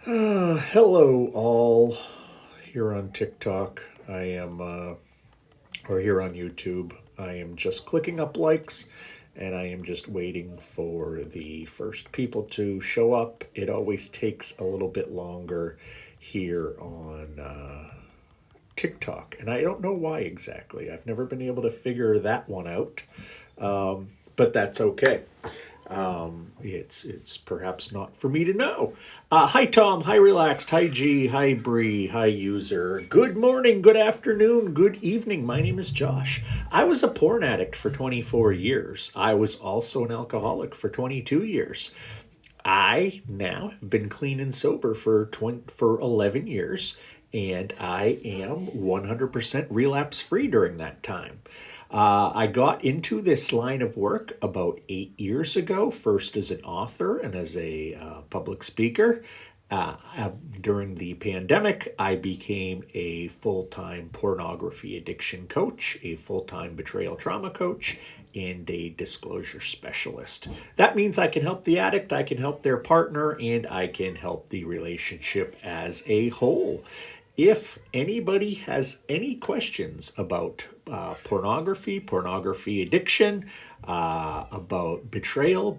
Hello, all here on TikTok. I am, or here on YouTube. I am just clicking up likes and I am just waiting for the first people to show up. It always takes a little bit longer here on TikTok, and I don't know why exactly. I've never been able to figure that one out, but that's okay. It's perhaps not for me to know. Hi Tom, hi Relaxed, hi G, hi Bree, hi User. Good morning, good afternoon, good evening. My name is Josh. I was a porn addict for 24 years. I was also an alcoholic for 22 years. I now have been clean and sober for 11 years, and I am 100% relapse free during that time. I got into this line of work about 8 years ago, first as an author and as a public speaker. During the pandemic, I became a full time pornography addiction coach, a full time betrayal trauma coach, and a disclosure specialist. That means I can help the addict, I can help their partner, and I can help the relationship as a whole. If anybody has any questions about pornography addiction, about betrayal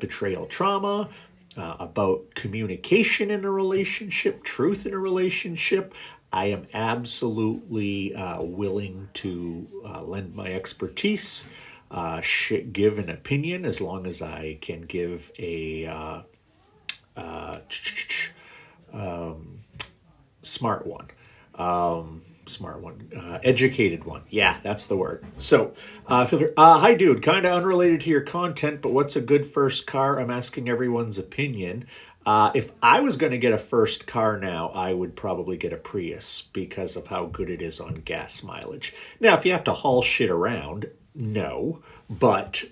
trauma, about communication in a relationship, truth in a relationship, I am absolutely willing to lend my expertise, give an opinion as long as I can give a smart one. Smart one, educated one. Yeah, that's the word. So, hi, dude. Kind of unrelated to your content, but what's a good first car? I'm asking everyone's opinion. If I was going to get a first car now, I would probably get a Prius because of how good it is on gas mileage. Now, if you have to haul shit around, no. But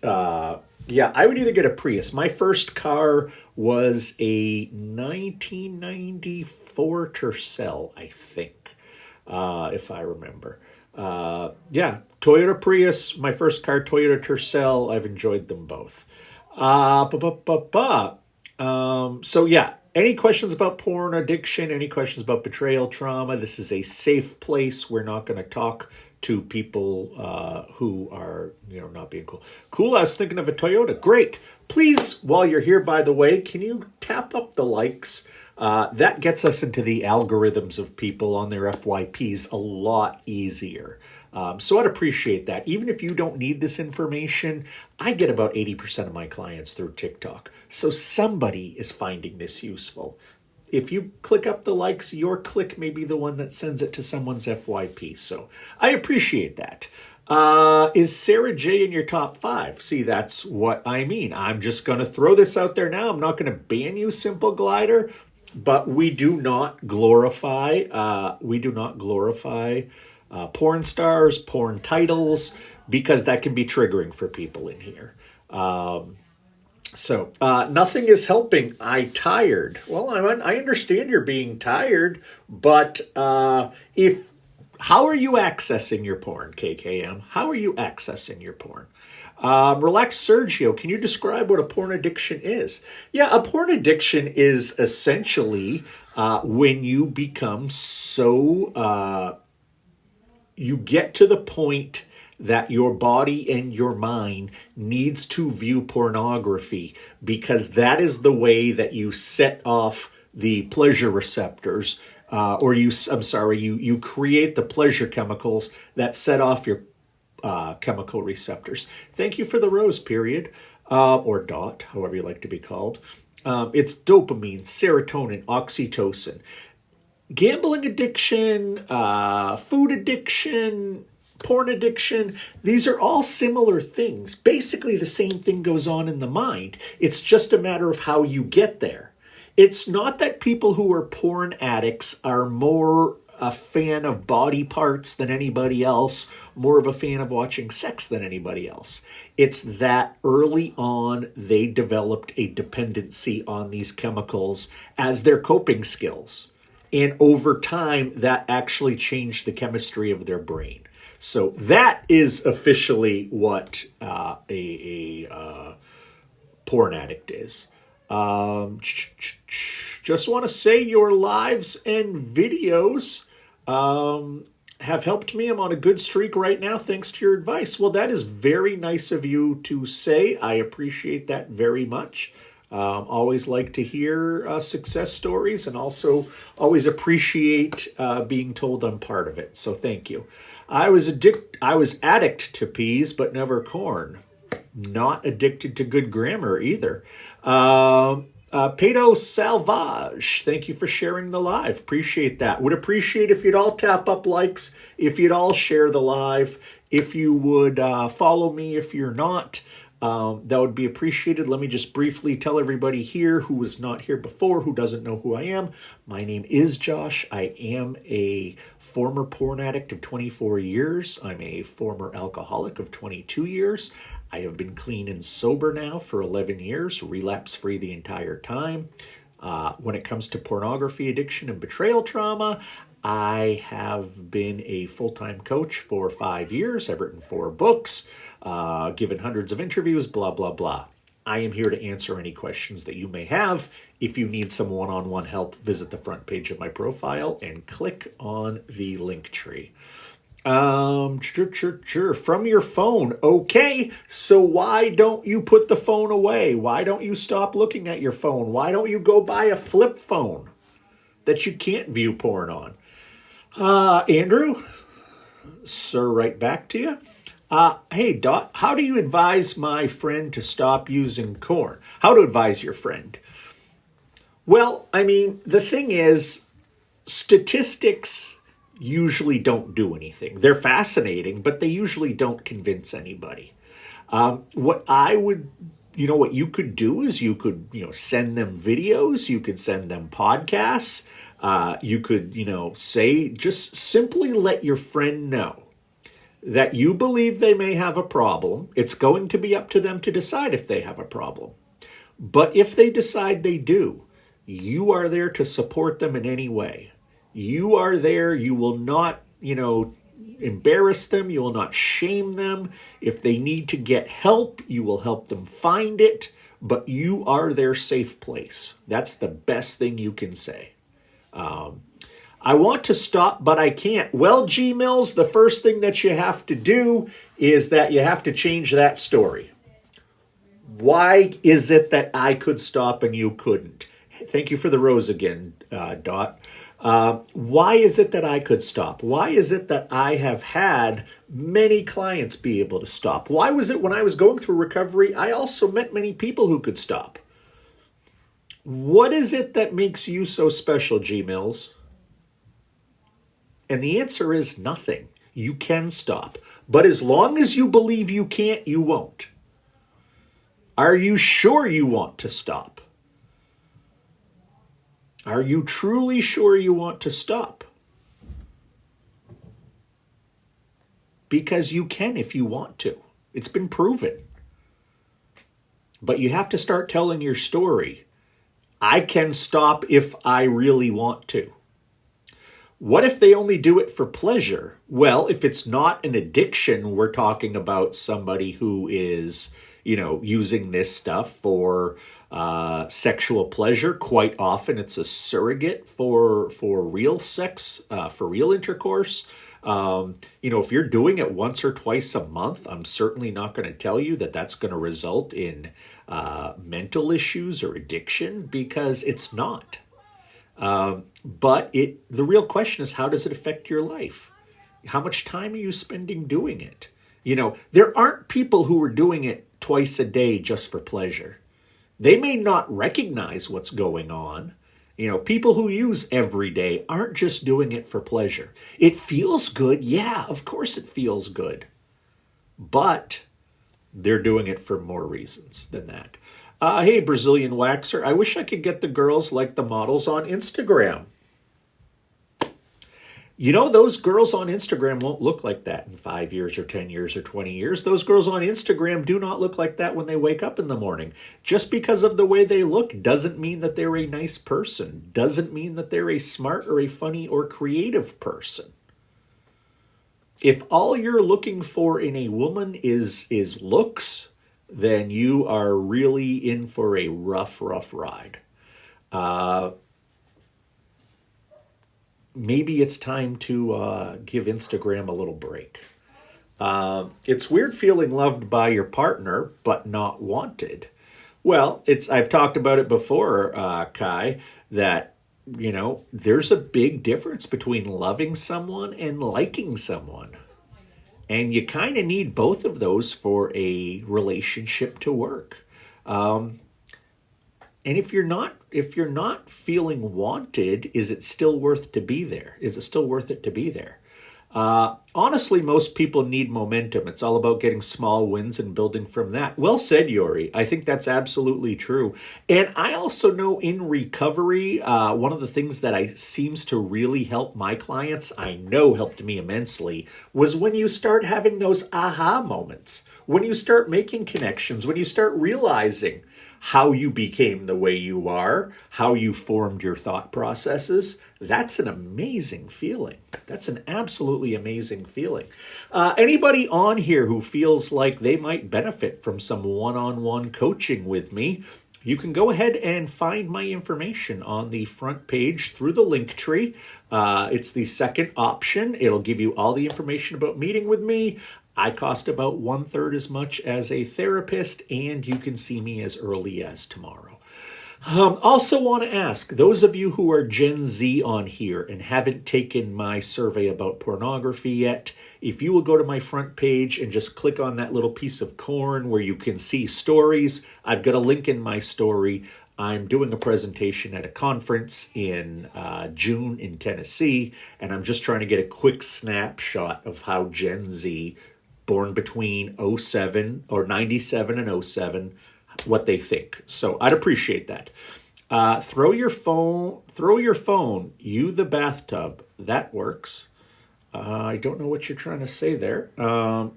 yeah, I would either get a Prius. My first car was a 1994 Tercel, I think, if I remember. Yeah, Toyota Prius, my first car, Toyota Tercel. I've enjoyed them both. Ba, ba, ba, ba. So yeah, any questions about porn addiction? Any questions about betrayal trauma? This is a safe place. We're not going to talk to people who are, not being cool. Cool. I was thinking of a Toyota. Great. Please, while you're here, by the way, can you tap up the likes? That gets us into the algorithms of people on their FYPs a lot easier. So I'd appreciate that. Even if you don't need this information, I get about 80% of my clients through TikTok. So somebody is finding this useful. If you click up the likes, your click may be the one that sends it to someone's FYP. So I appreciate that. Is Sarah J in your top 5? See, that's what I mean. I'm just going to throw this out there now. I'm not going to ban you, Simple Glider, but we do not glorify porn stars, porn titles, because that can be triggering for people in here. So nothing is helping. I tired. Well, I understand you're being tired, but if how are you accessing your porn, KKM? How are you accessing your porn? Relax, Sergio. Can you describe what a porn addiction is? Yeah, a porn addiction is essentially when you become so you get to the point that your body and your mind needs to view pornography because that is the way that you set off the pleasure receptors, you create the pleasure chemicals that set off your chemical receptors. Thank you for the rose, period, or dot, however you like to be called. It's dopamine, serotonin, oxytocin. Gambling addiction, food addiction, porn addiction, these are all similar things. Basically, the same thing goes on in the mind. It's just a matter of how you get there. It's not that people who are porn addicts are more a fan of body parts than anybody else, more of a fan of watching sex than anybody else. It's that early on they developed a dependency on these chemicals as their coping skills. And over time, that actually changed the chemistry of their brain. So that is officially what a porn addict is. Just want to say your lives and videos have helped me. I'm on a good streak right now thanks to your advice. Well, that is very nice of you to say. I appreciate that very much. Always like to hear success stories, and also always appreciate being told I'm part of it. So thank you. I was addict to peas, but never corn. Not addicted to good grammar either. Pedo Salvage, thank you for sharing the live. Appreciate that. Would appreciate if you'd all tap up likes, if you'd all share the live, if you would follow me if you're not. That would be appreciated. Let me just briefly tell everybody here who was not here before, who doesn't know who I am. My name is Josh. I am a former porn addict of 24 years. I'm a former alcoholic of 22 years. I have been clean and sober now for 11 years, relapse-free the entire time. When it comes to pornography addiction and betrayal trauma, I have been a full-time coach for 5 years. I've written 4 books, given hundreds of interviews, blah, blah, blah. I am here to answer any questions that you may have. If you need some one-on-one help, visit the front page of my profile and click on the link tree. From your phone. Okay, so why don't you put the phone away? Why don't you stop looking at your phone? Why don't you go buy a flip phone that you can't view porn on? Andrew, sir, right back to you. Hey, Dot, how do you advise my friend to stop using corn? How to advise your friend? Well, I mean, the thing is, statistics usually don't do anything. They're fascinating, but they usually don't convince anybody. What you could do is you could, send them videos, you could send them podcasts, you could, say, just simply let your friend know that you believe they may have a problem. It's going to be up to them to decide if they have a problem. But if they decide they do, you are there to support them in any way. You are there. You will not, embarrass them. You will not shame them. If they need to get help, you will help them find it. But you are their safe place. That's the best thing you can say. I want to stop, but I can't. Well, G Mills, the first thing that you have to do is that you have to change that story. Why is it that I could stop and you couldn't? Thank you for the rose again, Dot. Why is it that I could stop? Why is it that I have had many clients be able to stop? Why was it when I was going through recovery, I also met many people who could stop? What is it that makes you so special, G Mills? And the answer is nothing. You can stop. But as long as you believe you can't, you won't. Are you sure you want to stop? Are you truly sure you want to stop? Because you can if you want to. It's been proven. But you have to start telling your story. I can stop if I really want to. What if they only do it for pleasure? Well, if it's not an addiction, we're talking about somebody who is, using this stuff for sexual pleasure. Quite often it's a surrogate for real sex, for real intercourse. If you're doing it once or twice a month, I'm certainly not going to tell you that that's going to result in mental issues or addiction, because it's not. But the real question is, how does it affect your life? How much time are you spending doing it? There aren't people who are doing it twice a day just for pleasure. They may not recognize what's going on. People who use every day aren't just doing it for pleasure. It feels good. Yeah, of course it feels good. But they're doing it for more reasons than that. Hey, Brazilian Waxer, I wish I could get the girls like the models on Instagram. Those girls on Instagram won't look like that in 5 years or 10 years or 20 years. Those girls on Instagram do not look like that when they wake up in the morning. Just because of the way they look doesn't mean that they're a nice person. Doesn't mean that they're a smart or a funny or creative person. If all you're looking for in a woman is looks, then you are really in for a rough, rough ride. Uh, Maybe it's time to give Instagram a little break. It's weird feeling loved by your partner, but not wanted. Well, I've talked about it before, Kai, that there's a big difference between loving someone and liking someone. And you kind of need both of those for a relationship to work. Um, and if you're not feeling wanted, is it still worth to be there? Is it still worth it to be there? Honestly, most people need momentum. It's all about getting small wins and building from that. Well said, Yori. I think that's absolutely true. And I also know in recovery, one of the things that I seems to really help my clients, I know helped me immensely, was when you start having those aha moments, when you start making connections, when you start realizing how you became the way you are, how you formed your thought processes. That's an amazing feeling. That's an absolutely amazing feeling. Anybody on here who feels like they might benefit from some one-on-one coaching with me, you can go ahead and find my information on the front page through the link tree. It's the second option. It'll give you all the information about meeting with me. I cost about 1/3 as much as a therapist, and you can see me as early as tomorrow. Also want to ask, those of you who are Gen Z on here and haven't taken my survey about pornography yet, if you will go to my front page and just click on that little piece of corn where you can see stories, I've got a link in my story. I'm doing a presentation at a conference in June in Tennessee, and I'm just trying to get a quick snapshot of how Gen Z, born between '07 or 97 and '07, what they think. So I'd appreciate that. Throw your phone, you the bathtub. That works. I don't know what you're trying to say there.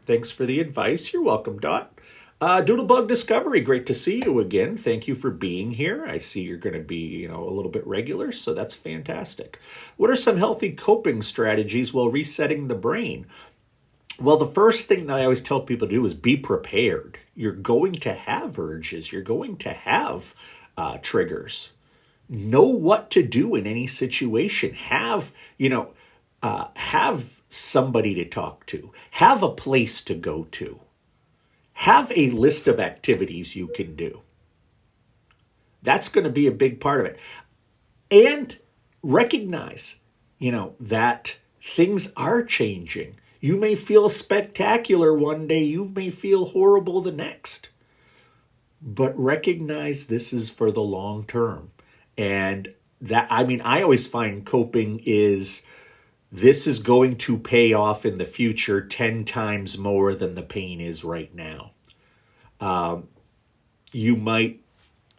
Thanks for the advice. You're welcome, Dot. Doodlebug Discovery, great to see you again. Thank you for being here. I see you're going to be, a little bit regular, so that's fantastic. What are some healthy coping strategies while resetting the brain? Well, the first thing that I always tell people to do is be prepared. You're going to have urges. You're going to have triggers. Know what to do in any situation. Have somebody to talk to. Have a place to go to. Have a list of activities you can do. That's going to be a big part of it. And recognize, that things are changing. You may feel spectacular one day, you may feel horrible the next. But recognize this is for the long term. And I always find coping is, this is going to pay off in the future 10 times more than the pain is right now. You might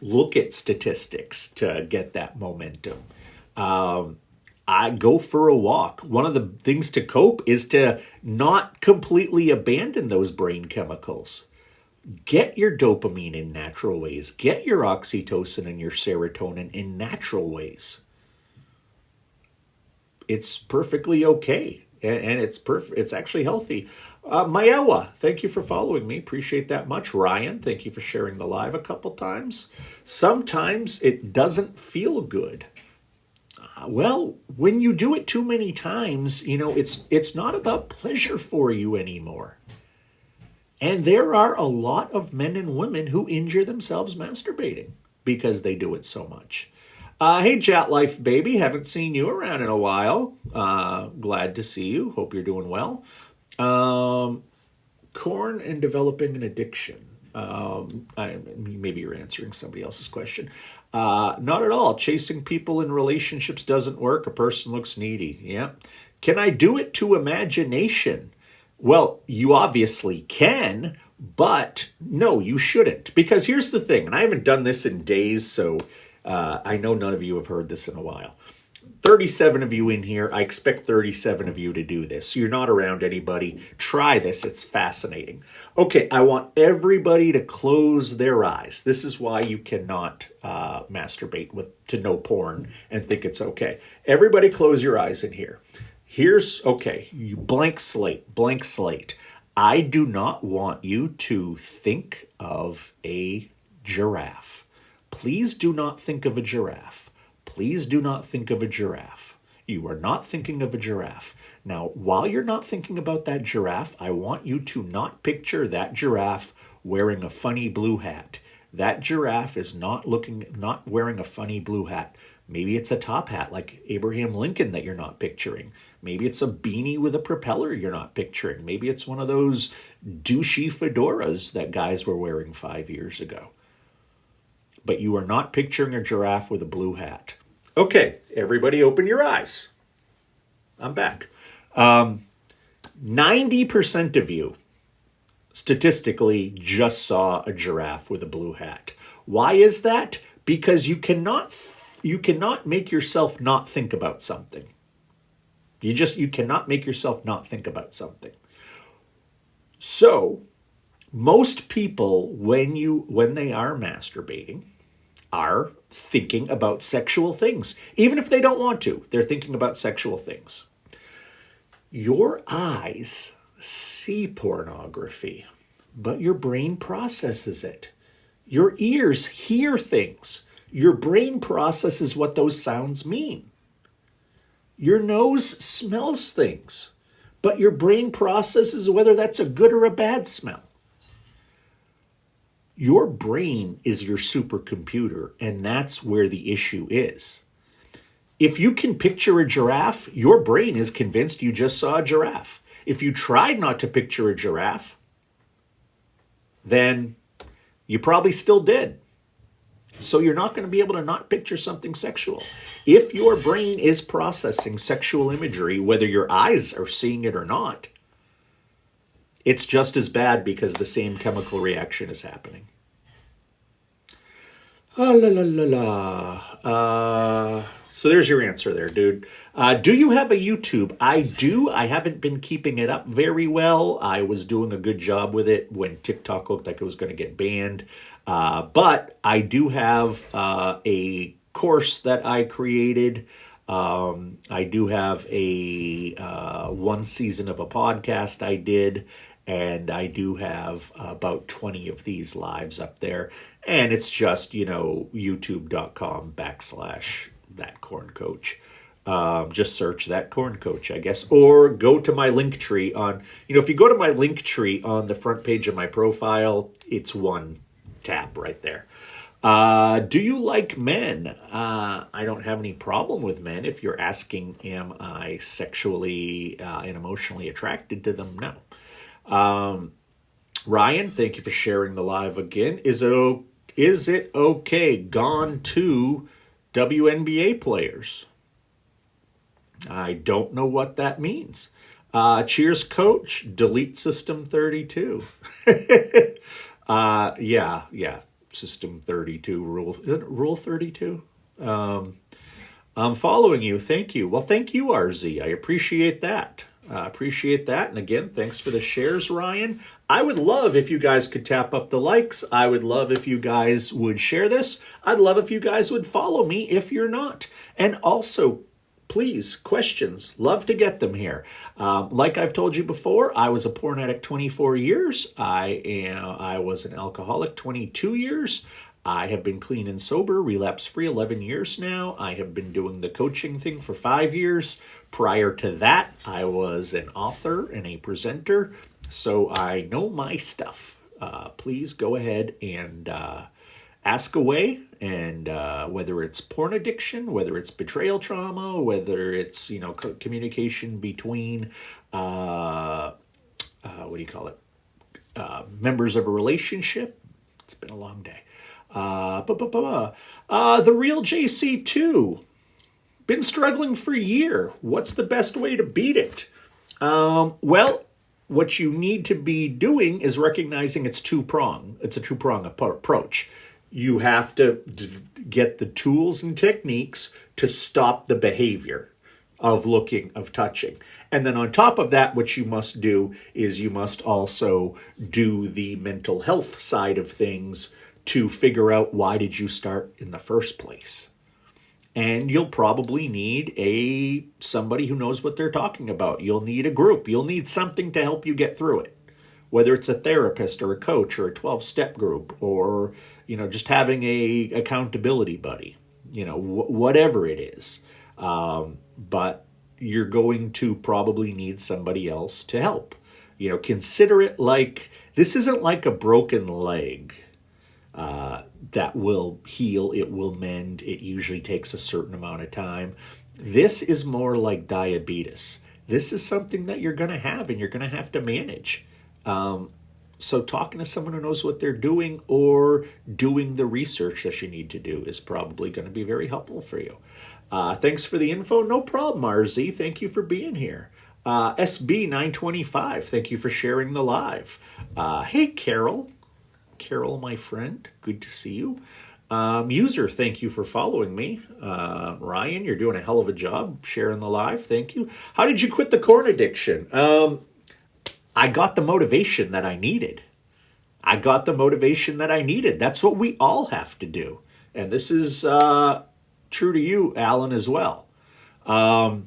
look at statistics to get that momentum. I go for a walk. One of the things to cope is to not completely abandon those brain chemicals. Get your dopamine in natural ways. Get your oxytocin and your serotonin in natural ways. It's perfectly okay. And it's perfect. It's actually healthy. Maewa, thank you for following me. Appreciate that much. Ryan, thank you for sharing the live a couple times. Sometimes it doesn't feel good. Well, when you do it too many times, it's not about pleasure for you anymore. And there are a lot of men and women who injure themselves masturbating because they do it so much. Hey, Jat Life Baby, haven't seen you around in a while. Glad to see you. Hope you're doing well. Corn and developing an addiction. Maybe you're answering somebody else's question. Not at all. Chasing people in relationships doesn't work. A person looks needy. Yeah. Can I do it to imagination? Well, you obviously can, but no, you shouldn't. Because here's the thing, and I haven't done this in days, so I know none of you have heard this in a while. 37 of you in here. I expect 37 of you to do this. So you're not around anybody. Try this. It's fascinating. Okay, I want everybody to close their eyes. This is why you cannot masturbate to no porn and think it's okay. Everybody close your eyes in here. You blank slate. I do not want you to think of a giraffe. Please do not think of a giraffe. Please do not think of a giraffe. You are not thinking of a giraffe. Now, while you're not thinking about that giraffe, I want you to not picture that giraffe wearing a funny blue hat. That giraffe is not wearing a funny blue hat. Maybe it's a top hat like Abraham Lincoln that you're not picturing. Maybe it's a beanie with a propeller you're not picturing. Maybe it's one of those douchey fedoras that guys were wearing 5 years ago. But you are not picturing a giraffe with a blue hat. Okay, everybody open your eyes. I'm back. 90% of you statistically just saw a giraffe with a blue hat. Why is that? Because you cannot make yourself not think about something. You cannot make yourself not think about something. So, most people, when they are masturbating, are thinking about sexual things. Even if they don't want to, they're thinking about sexual things. Your eyes see pornography, but your brain processes it. Your ears hear things. Your brain processes what those sounds mean. Your nose smells things, but your brain processes whether that's a good or a bad smell. Your brain is your supercomputer, and that's where the issue is. If you can picture a giraffe, your brain is convinced you just saw a giraffe. If you tried not to picture a giraffe, then you probably still did. So you're not going to be able to not picture something sexual. If your brain is processing sexual imagery, whether your eyes are seeing it or not, it's just as bad because the same chemical reaction is happening. Oh, la, la, la, la. So there's your answer there, dude. Do you have a YouTube? I do. I haven't been keeping it up very well. I was doing a good job with it when TikTok looked like it was going to get banned. But I do have a course that I created. I do have a one season of a podcast I did. And I do have about 20 of these lives up there. And it's just, youtube.com/thatcorncoach. Just search That Corn Coach, I guess. Or go to my link tree on, if you go to my link tree on the front page of my profile, it's one tab right there. Do you like men? I don't have any problem with men. If you're asking, am I sexually and emotionally attracted to them? No. Ryan, thank you for sharing the live again. Is it okay? Gone to WNBA players. I don't know what that means. Cheers, coach. Delete System 32. Yeah. System 32 rule. Isn't it Rule 32? I'm following you. Thank you. Well, thank you, RZ. I appreciate that. And again, thanks for the shares, Ryan. I would love if you guys could tap up the likes. I would love if you guys would share this. I'd love if you guys would follow me if you're not. And also, please, questions. Love to get them here. Like I've told you before, I was a porn addict 24 years. I was an alcoholic 22 years. I have been clean and sober, relapse-free 11 years now. I have been doing the coaching thing for 5 years. Prior to that, I was an author and a presenter, so I know my stuff. Please go ahead and ask away, and whether it's porn addiction, whether it's betrayal trauma, whether it's communication between members of a relationship. It's been a long day. The real JC2. Been struggling for a year. What's the best way to beat it? Well, what you need to be doing is recognizing it's two-prong. It's a two-prong approach. You have to get the tools and techniques to stop the behavior of looking, of touching. And then on top of that, what you must do is you must also do the mental health side of things to figure out why did you start in the first place. And you'll probably need somebody who knows what they're talking about. You'll need a group. You'll need something to help you get through it. whether it's a therapist or a coach or a 12-step group or, just having a accountability buddy, whatever it is. But you're going to probably need somebody else to help. Consider it like this isn't like a broken leg that will heal, it will mend. It usually takes a certain amount of time. This is more like diabetes. This is something that you're going to have and you're going to have to manage. So talking to someone who knows what they're doing or doing the research that you need to do is probably going to be very helpful for you. Thanks for the info. No problem, RZ. Thank you for being here. SB925, thank you for sharing the live. Hey, Carol. Carol, my friend, good to see you. User, thank you for following me. Ryan, you're doing a hell of a job sharing the live. Thank you. How did you quit the corn addiction? I got the motivation that I needed. That's what we all have to do. And this is true to you, Alan, as well. How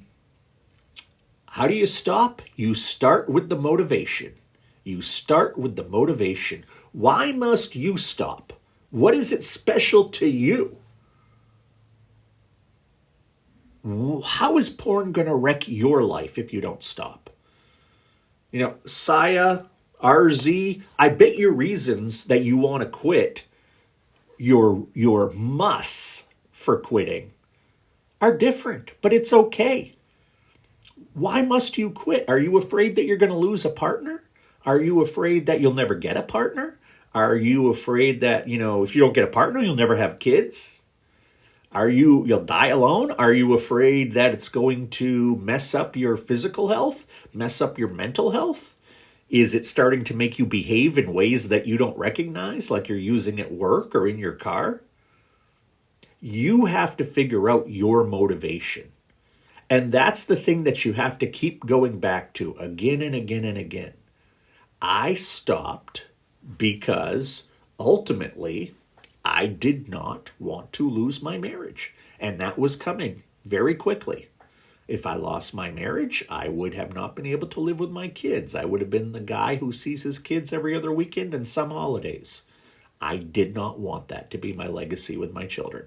do you stop? You start with the motivation. Why must you stop? What is it special to you? How is porn going to wreck your life if you don't stop? Saya, RZ, I bet your reasons that you want to quit, your musts for quitting, are different, but it's okay. Why must you quit? Are you afraid that you're going to lose a partner? Are you afraid that you'll never get a partner? Are you afraid that, if you don't get a partner, you'll never have kids? You'll die alone? Are you afraid that it's going to mess up your physical health, mess up your mental health? Is it starting to make you behave in ways that you don't recognize, like you're using at work or in your car? You have to figure out your motivation. And that's the thing that you have to keep going back to again and again and again. I stopped because ultimately I did not want to lose my marriage. And that was coming very quickly. If I lost my marriage, I would have not been able to live with my kids. I would have been the guy who sees his kids every other weekend and some holidays. I did not want that to be my legacy with my children.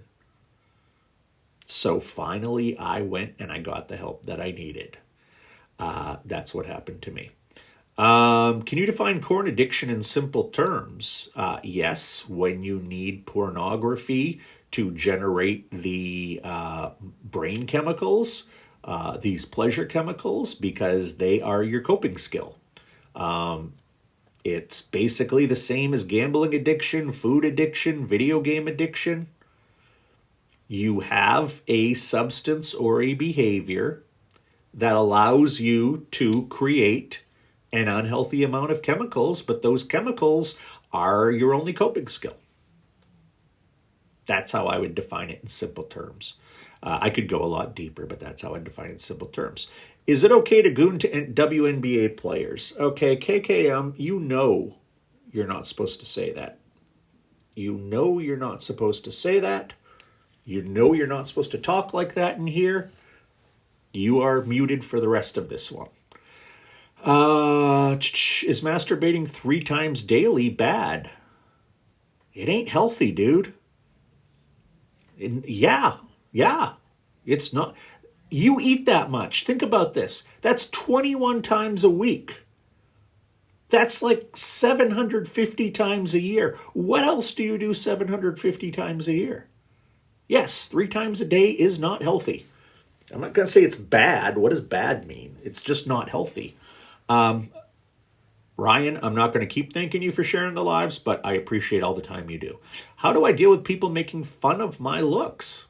So finally, I went and I got the help that I needed. That's what happened to me. Can you define porn addiction in simple terms? Yes, when you need pornography to generate the brain chemicals, these pleasure chemicals, because they are your coping skill. It's basically the same as gambling addiction, food addiction, video game addiction. You have a substance or a behavior that allows you to create an unhealthy amount of chemicals, but those chemicals are your only coping skill. That's how I would define it in simple terms. I could go a lot deeper, but that's how I define it in simple terms. Is it okay to goon to WNBA players? Okay, KKM, you know you're not supposed to say that. You know you're not supposed to say that. You know you're not supposed to talk like that in here. You are muted for the rest of this one. Is masturbating 3 times daily bad? It ain't healthy, dude. Yeah. It's not. You eat that much. Think about this. That's 21 times a week. That's like 750 times a year. What else do you do 750 times a year? Yes, 3 times a day is not healthy. I'm not going to say it's bad. What does bad mean? It's just not healthy. Ryan, I'm not going to keep thanking you for sharing the lives, but I appreciate all the time you do. How do I deal with people making fun of my looks?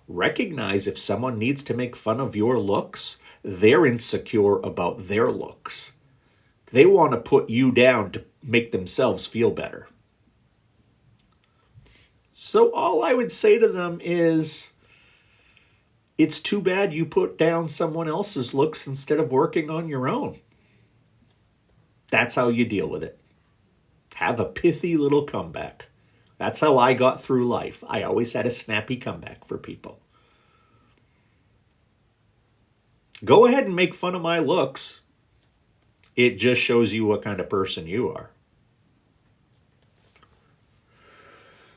Recognize if someone needs to make fun of your looks, they're insecure about their looks. They want to put you down to make themselves feel better. So all I would say to them is, it's too bad you put down someone else's looks instead of working on your own. That's how you deal with it. Have a pithy little comeback. That's how I got through life. I always had a snappy comeback for people. Go ahead and make fun of my looks. It just shows you what kind of person you are.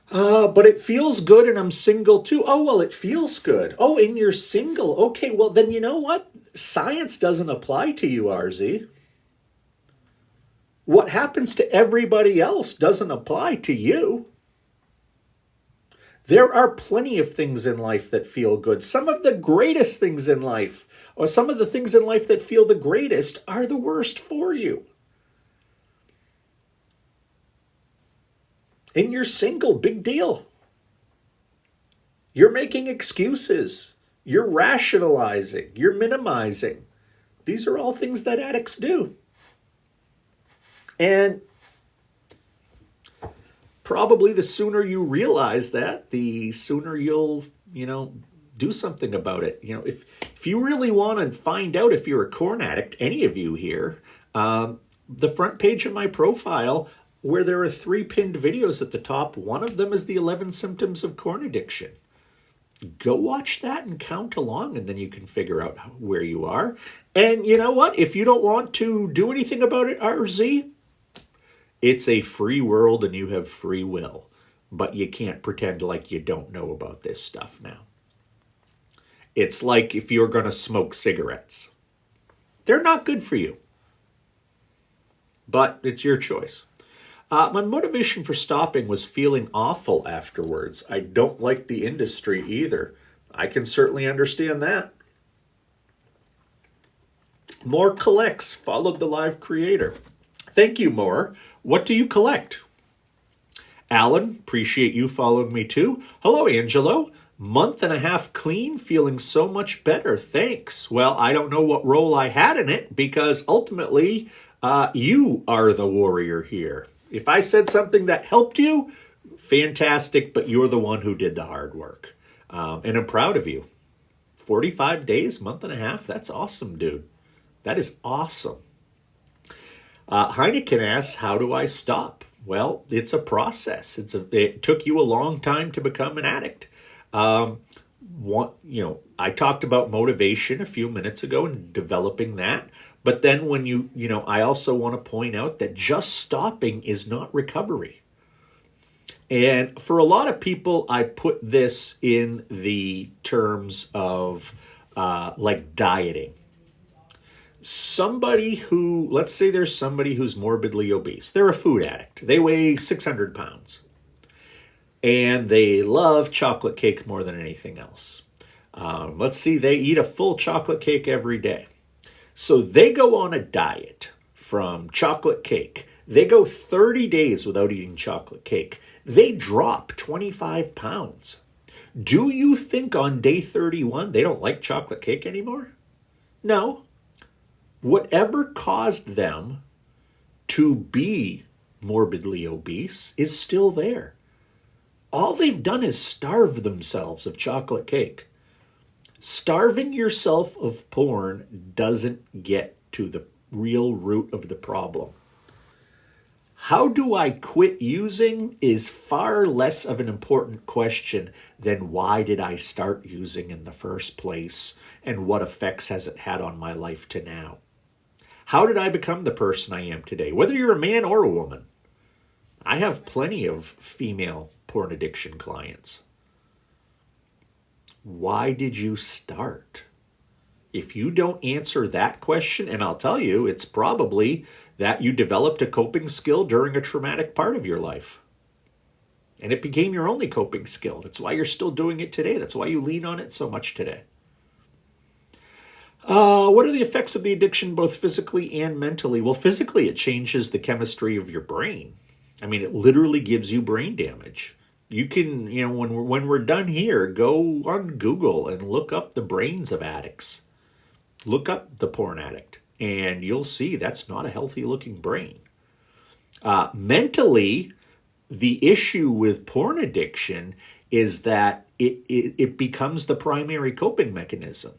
But it feels good and I'm single too. Oh, well, it feels good. Oh, and you're single. Okay, well, then you know what? Science doesn't apply to you, RZ. What happens to everybody else doesn't apply to you. There are plenty of things in life that feel good. Some of the greatest things in life, or some of the things in life that feel the greatest, are the worst for you. And you're single, big deal. You're making excuses. You're rationalizing. You're minimizing. These are all things that addicts do. And probably the sooner you realize that, the sooner you'll, do something about it. If you really want to find out if you're a corn addict, any of you here, the front page of my profile, where there are 3 pinned videos at the top, one of them is the 11 symptoms of corn addiction. Go watch that and count along, and then you can figure out where you are. And you know what? If you don't want to do anything about it, RZ, it's a free world and you have free will. But you can't pretend like you don't know about this stuff now. It's like if you're going to smoke cigarettes. They're not good for you. But it's your choice. My motivation for stopping was feeling awful afterwards. I don't like the industry either. I can certainly understand that. More collects, followed the live creator. Thank you, More. What do you collect? Alan, appreciate you following me too. Hello, Angelo. Month and a half clean, feeling so much better. Thanks. Well, I don't know what role I had in it because ultimately you are the warrior here. If I said something that helped you, fantastic, but you're the one who did the hard work. And I'm proud of you. 45 days, month and a half, that's awesome, dude. That is awesome. Heineken asks, how do I stop? Well, it's a process. It took you a long time to become an addict. I talked about motivation a few minutes ago and developing that. But then when I also want to point out that just stopping is not recovery. And for a lot of people, I put this in the terms of like dieting. Let's say there's somebody who's morbidly obese. They're a food addict. They weigh 600 pounds. And they love chocolate cake more than anything else. Let's see, they eat a full chocolate cake every day. So they go on a diet from chocolate cake. They go 30 days without eating chocolate cake. They drop 25 pounds. Do you think on day 31 they don't like chocolate cake anymore? No. Whatever caused them to be morbidly obese is still there. All they've done is starve themselves of chocolate cake. Starving yourself of porn doesn't get to the real root of the problem. How do I quit using is far less of an important question than why did I start using in the first place and what effects has it had on my life to now? How did I become the person I am today? Whether you're a man or a woman. I have plenty of female porn addiction clients. Why did you start? If you don't answer that question, and I'll tell you, it's probably that you developed a coping skill during a traumatic part of your life. And it became your only coping skill. That's why you're still doing it today. That's why you lean on it so much today. What are the effects of the addiction, both physically and mentally? Well, physically, it changes the chemistry of your brain. I mean, it literally gives you brain damage. You can, when we're done here, go on Google and look up the brains of addicts. Look up the porn addict, and you'll see that's not a healthy looking brain. Mentally, the issue with porn addiction is that it becomes the primary coping mechanism.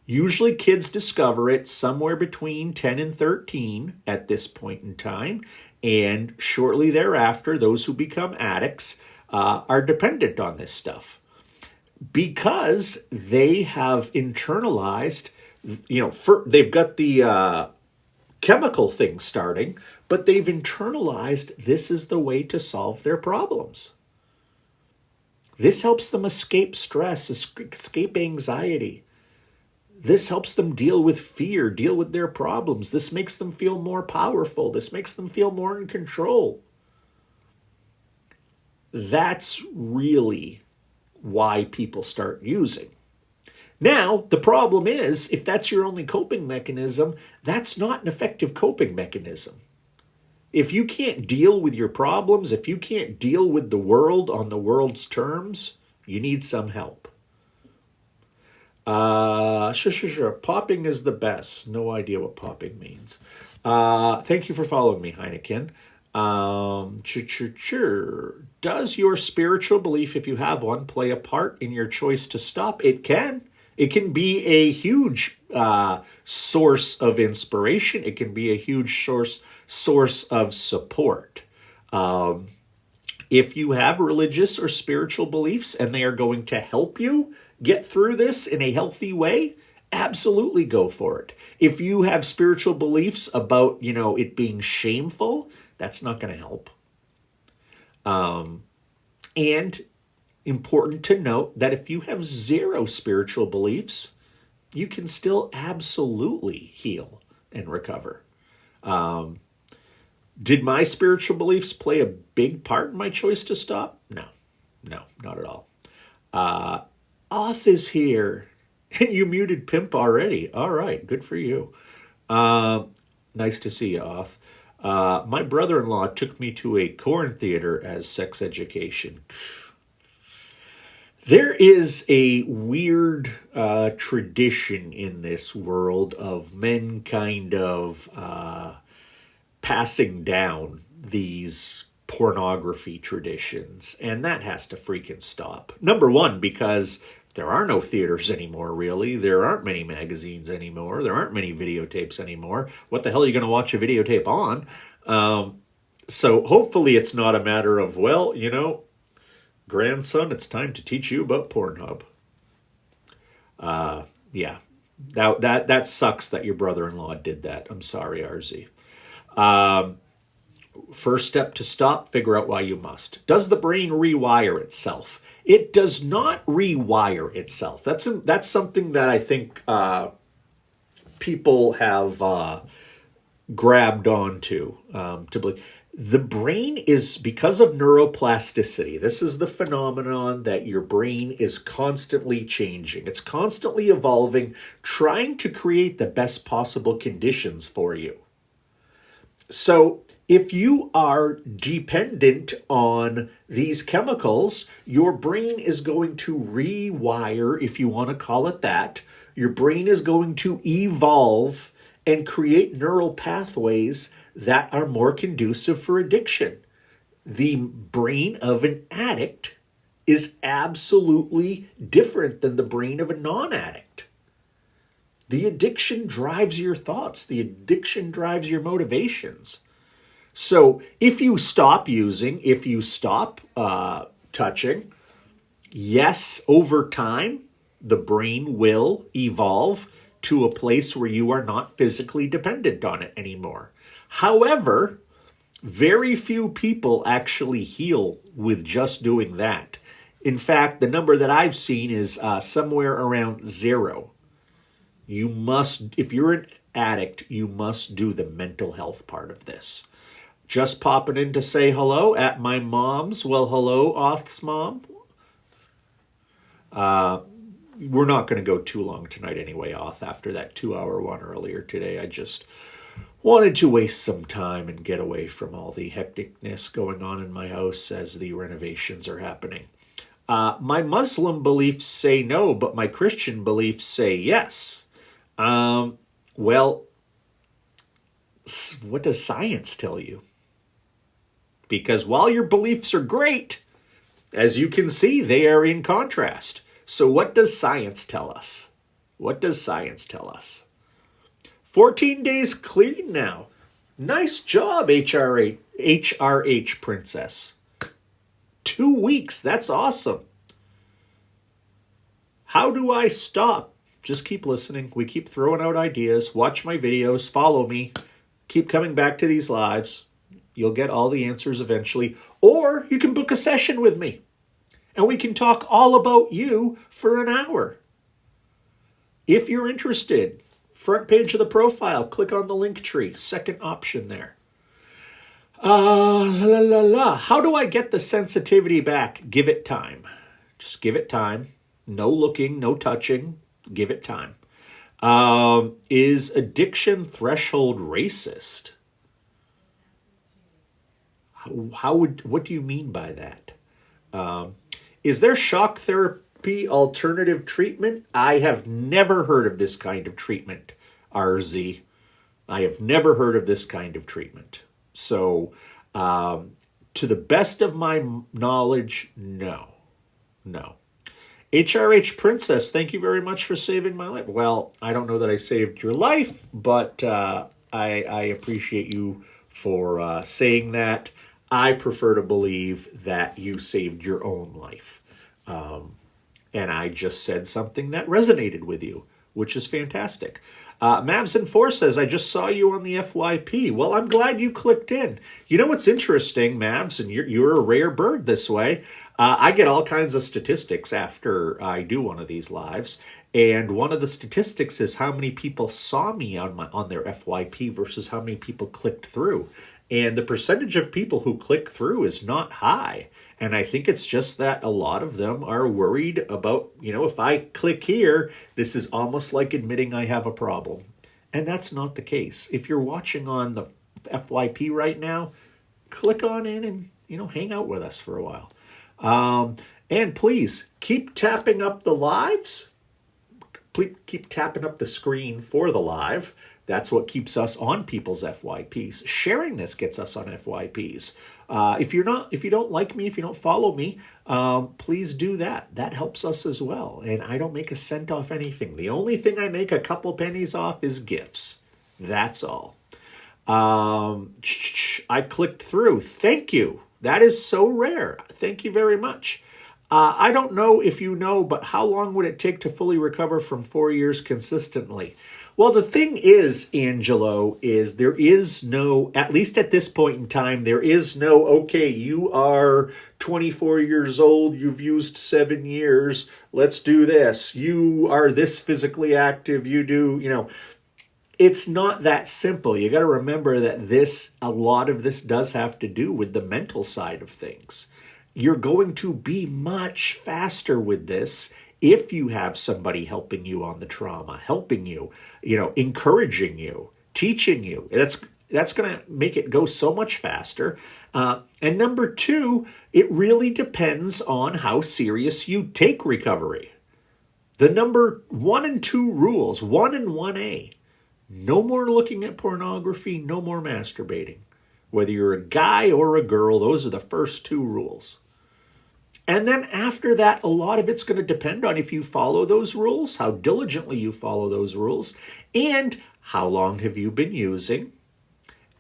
Usually kids discover it somewhere between 10 and 13 at this point in time, and shortly thereafter, those who become addicts are dependent on this stuff because they have internalized, they've got the chemical thing starting, but they've internalized this is the way to solve their problems. This helps them escape stress, escape anxiety. This helps them deal with fear, deal with their problems. This makes them feel more powerful. This makes them feel more in control. That's really why people start using. Now, the problem is, if that's your only coping mechanism, that's not an effective coping mechanism. If you can't deal with your problems, if you can't deal with the world on the world's terms, you need some help. Sure. Popping is the best. No idea what popping means. Thank you for following me, Heineken. Does your spiritual belief, if you have one, play a part in your choice to stop? It can. It can be a huge source of inspiration. It can be a huge source of support. If you have religious or spiritual beliefs and they are going to help you get through this in a healthy way, absolutely go for it. If you have spiritual beliefs about, it being shameful, that's not going to help. And important to note that if you have zero spiritual beliefs, you can still absolutely heal and recover. Did my spiritual beliefs play a big part in my choice to stop? No, not at all. Oth is here. And you muted Pimp already. All right, good for you. Nice to see you, Oth. My brother-in-law took me to a corn theater as sex education. There is a weird tradition in this world of men kind of passing down these pornography traditions, and that has to freaking stop. Number one, because there are no theaters anymore, really. There aren't many magazines anymore. There aren't many videotapes anymore. What the hell are you going to watch a videotape on? So hopefully it's not a matter of, well, grandson, it's time to teach you about Pornhub. Yeah, that sucks that your brother-in-law did that. I'm sorry, RZ. First step to stop, figure out why you must. Does the brain rewire itself? It does not rewire itself. That's something that I think people have grabbed onto to believe. The brain is, because of neuroplasticity, this is the phenomenon that your brain is constantly changing. It's constantly evolving, trying to create the best possible conditions for you. So if you are dependent on these chemicals, your brain is going to rewire, if you want to call it that. Your brain is going to evolve and create neural pathways that are more conducive for addiction. The brain of an addict is absolutely different than the brain of a non-addict. The addiction drives your thoughts. The addiction drives your motivations. So if you stop using, if you stop touching, yes, over time, the brain will evolve to a place where you are not physically dependent on it anymore. However, very few people actually heal with just doing that. In fact, the number that I've seen is somewhere around 0. You must, if you're an addict, you must do the mental health part of this. Just popping in to say hello at my mom's. Well, hello, Oth's mom. We're not going to go too long tonight anyway, Oth, after that 2-hour one earlier today. I just wanted to waste some time and get away from all the hecticness going on in my house as the renovations are happening. My Muslim beliefs say no, but my Christian beliefs say yes. Well, what does science tell you? Because while your beliefs are great, as you can see, they are in contrast. So what does science tell us? What does science tell us? 14 days clean now. Nice job, HRH Princess. 2 weeks, that's awesome. How do I stop? Just keep listening. We keep throwing out ideas. Watch my videos. Follow me. keep coming back to these lives. You'll get all the answers eventually. Or you can book a session with me, and we can talk all about you for an hour. If you're interested, front page of the profile, click on the link tree, second option there. How do I get the sensitivity back? Give it time. Just give it time. No looking, no touching. Give it time. Is addiction threshold racist? What do you mean by that? Is there shock therapy alternative treatment? I have never heard of this kind of treatment, RZ. I have never heard of this kind of treatment. So, to the best of my knowledge, no. HRH Princess, thank you very much for saving my life. Well, I don't know that I saved your life, but I appreciate you for saying that. I prefer to believe that you saved your own life. And I just said something that resonated with you, which is fantastic. Mavs4 says, I just saw you on the FYP. Well, I'm glad you clicked in. You know what's interesting, Mavs, and you're a rare bird this way. I get all kinds of statistics after I do one of these lives. And one of the statistics is how many people saw me on their FYP versus how many people clicked through. And the percentage of people who click through is not high. And I think it's just that a lot of them are worried about, if I click here, this is almost like admitting I have a problem. And that's not the case. If you're watching on the FYP right now, click on in and, hang out with us for a while. And please keep tapping up the lives. Please keep tapping up the screen for the live. That's what keeps us on people's FYPs. Sharing this gets us on FYPs. If you don't like me, if you don't follow me, please do that. That helps us as well. And I don't make a cent off anything. The only thing I make a couple pennies off is gifts. That's all. I clicked through. Thank you. That is so rare. Thank you very much. I don't know if you know, but how long would it take to fully recover from 4 years consistently? Well, the thing is, Angelo, is there is no, at least at this point in time, there is no, okay, you are 24 years old, you've used 7 years, let's do this. You are this physically active, you do, it's not that simple. You got to remember that a lot of this does have to do with the mental side of things. You're going to be much faster with this if you have somebody helping you on the trauma, helping you, encouraging you, teaching you. That's going to make it go so much faster. And number two, it really depends on how serious you take recovery. The number 1 and 2 rules, 1 and 1A, no more looking at pornography, no more masturbating. Whether you're a guy or a girl, those are the first 2 rules. And then after that, a lot of it's going to depend on if you follow those rules, how diligently you follow those rules, and how long have you been using,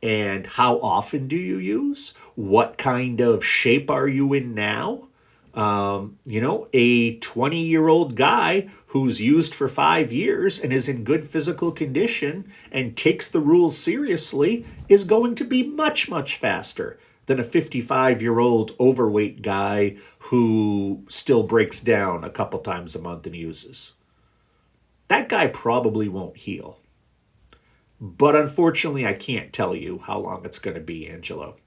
and how often do you use, what kind of shape are you in now. A 20-year-old guy who's used for 5 years and is in good physical condition and takes the rules seriously is going to be much, much faster than a 55-year-old overweight guy who still breaks down a couple times a month and uses. That guy probably won't heal. But unfortunately, I can't tell you how long it's going to be, Angelo.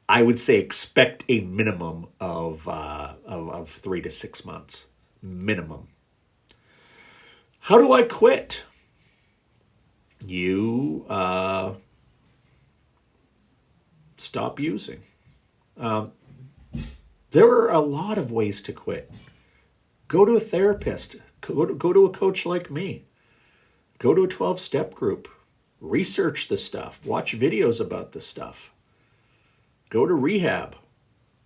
I would say expect a minimum of 3 to 6 months. Minimum. How do I quit? You stop using. There are a lot of ways to quit. Go to a therapist. Go to a coach like me. Go to a 12-step group. Research the stuff. Watch videos about the stuff. Go to rehab.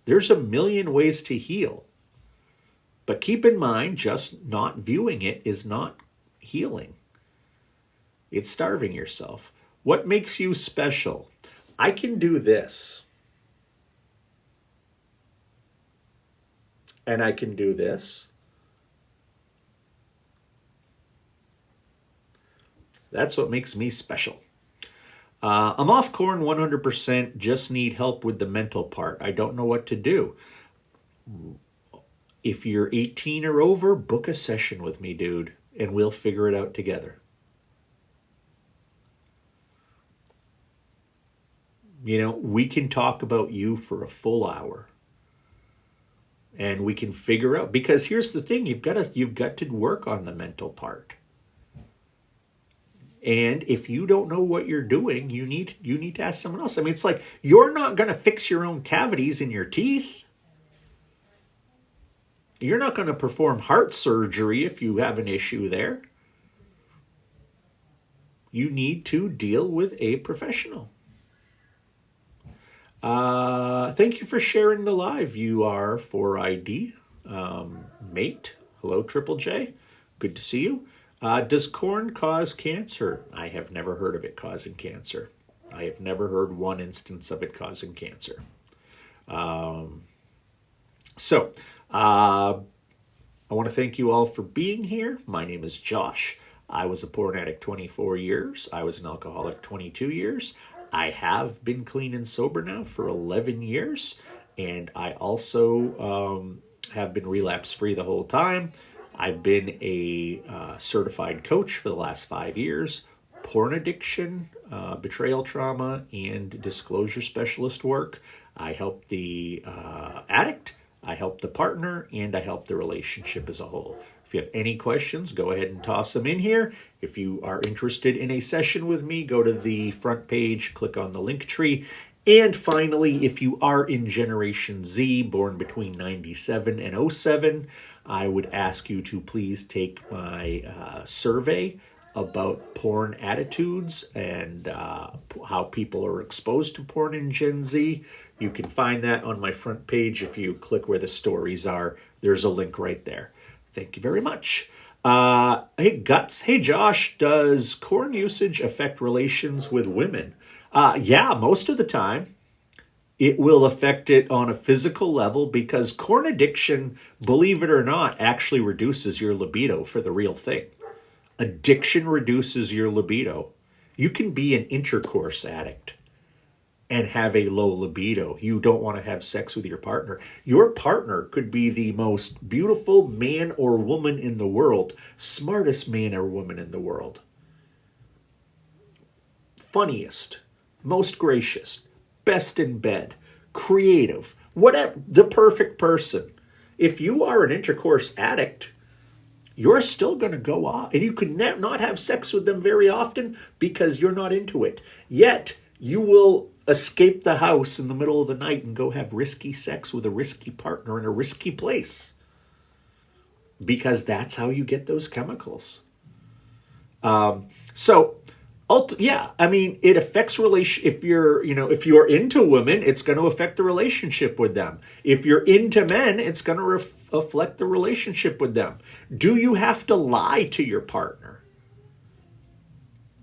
There's a million ways to heal. But keep in mind, just not viewing it is not healing. It's starving yourself. What makes you special? I can do this. And I can do this. That's what makes me special. I'm off corn 100%, just need help with the mental part. I don't know what to do. If you're 18 or over, book a session with me, dude, and we'll figure it out together. We can talk about you for a full hour. And we can figure out, because here's the thing, you've got to work on the mental part. And if you don't know what you're doing, you need to ask someone else. I mean, it's like you're not going to fix your own cavities in your teeth. You're not going to perform heart surgery if you have an issue there. You need to deal with a professional. Thank you for sharing the live. You are for ID. Mate. Hello, Triple J. Good to see you. Does corn cause cancer? I have never heard of it causing cancer. I have never heard one instance of it causing cancer. I want to thank you all for being here. My name is Josh. I was a porn addict 24 years. I was an alcoholic 22 years. I have been clean and sober now for 11 years. And I also have been relapse-free the whole time. I've been a certified coach for the last 5 years. Porn addiction, betrayal trauma, and disclosure specialist work. I help the addict, I help the partner, and I help the relationship as a whole. If you have any questions, go ahead and toss them in here. If you are interested in a session with me, go to the front page, click on the link tree. And finally, if you are in Generation Z, born between 97 and 07, I would ask you to please take my survey about porn attitudes and how people are exposed to porn in Gen Z. You can find that on my front page. If you click where the stories are, there's a link right there. Thank you very much. Hey, Guts. Hey, Josh, does corn usage affect relations with women? Yeah, most of the time. It will affect it on a physical level because corn addiction, believe it or not, actually reduces your libido for the real thing. Addiction reduces your libido. You can be an intercourse addict and have a low libido. You don't want to have sex with your partner. Your partner could be the most beautiful man or woman in the world, smartest man or woman in the world, funniest, most gracious, best in bed, creative, whatever, the perfect person. If you are an intercourse addict, you're still going to go off, and you could not have sex with them very often because you're not into it. Yet, you will escape the house in the middle of the night and go have risky sex with a risky partner in a risky place because that's how you get those chemicals. Yeah, I mean, it affects if you're into women, it's going to affect the relationship with them. If you're into men, it's going to affect the relationship with them. Do you have to lie to your partner?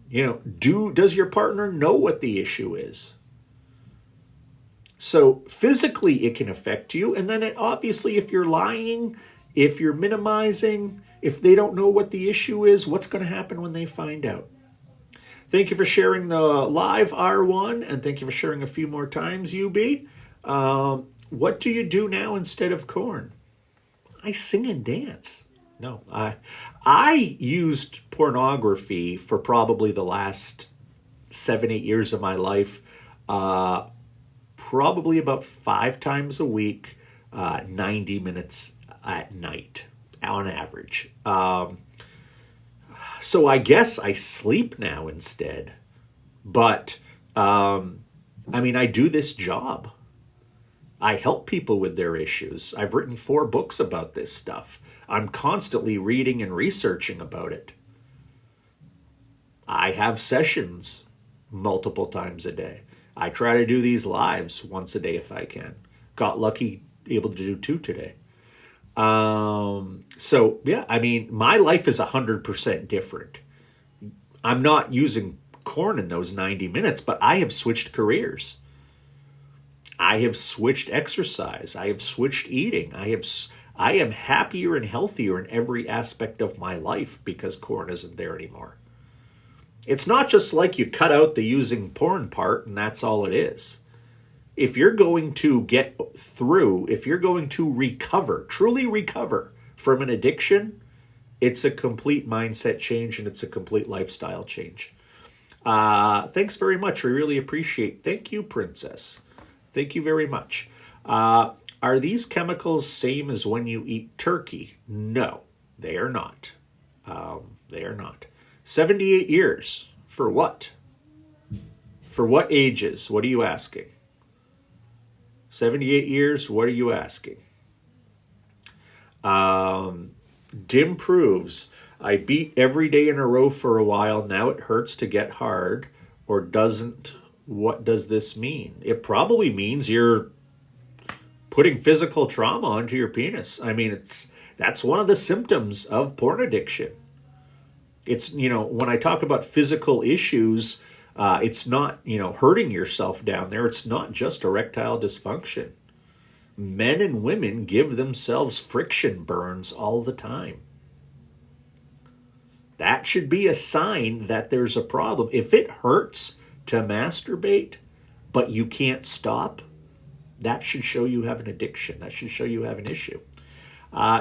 Does your partner know what the issue is? So physically, it can affect you. And then obviously, if you're lying, if you're minimizing, if they don't know what the issue is, what's going to happen when they find out? Thank you for sharing the live, R1, and thank you for sharing a few more times, UB. What do you do now instead of corn? I sing and dance. No, I used pornography for probably the last 7-8 years of my life, probably about 5 times a week, 90 minutes at night on average. So I guess I sleep now instead. But, I do this job. I help people with their issues. I've written 4 books about this stuff. I'm constantly reading and researching about it. I have sessions multiple times a day. I try to do these lives once a day if I can. Got lucky able to do 2 today. My life is 100% different. I'm not using corn in those 90 minutes, but I have switched careers. I have switched exercise. I have switched eating. I am happier and healthier in every aspect of my life because corn isn't there anymore. It's not just like you cut out the using porn part and that's all it is. If you're going to get through, if you're going to recover, truly recover from an addiction, it's a complete mindset change and it's a complete lifestyle change. Thanks very much. We really appreciate. Thank you, Princess. Thank you very much. Are these chemicals same as when you eat turkey? No, they are not. They are not. 78 years. For what? For what ages? What are you asking? 78 years, what are you asking? Dim proves, I beat every day in a row for a while. Now it hurts to get hard, or doesn't. What does this mean? It probably means you're putting physical trauma onto your penis. I mean, that's one of the symptoms of porn addiction. It's, when I talk about physical issues, it's not, hurting yourself down there. It's not just erectile dysfunction. Men and women give themselves friction burns all the time. That should be a sign that there's a problem. If it hurts to masturbate, but you can't stop, that should show you have an addiction. That should show you have an issue.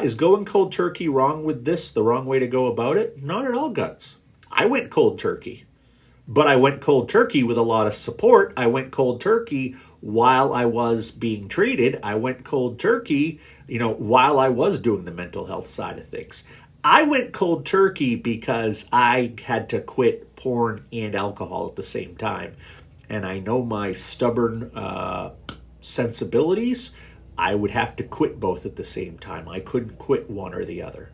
Is going cold turkey wrong with this? The wrong way to go about it? Not at all, Guts. I went cold turkey. But I went cold turkey with a lot of support. I went cold turkey while I was being treated. I went cold turkey, while I was doing the mental health side of things. I went cold turkey because I had to quit porn and alcohol at the same time. And I know my stubborn sensibilities. I would have to quit both at the same time. I couldn't quit one or the other.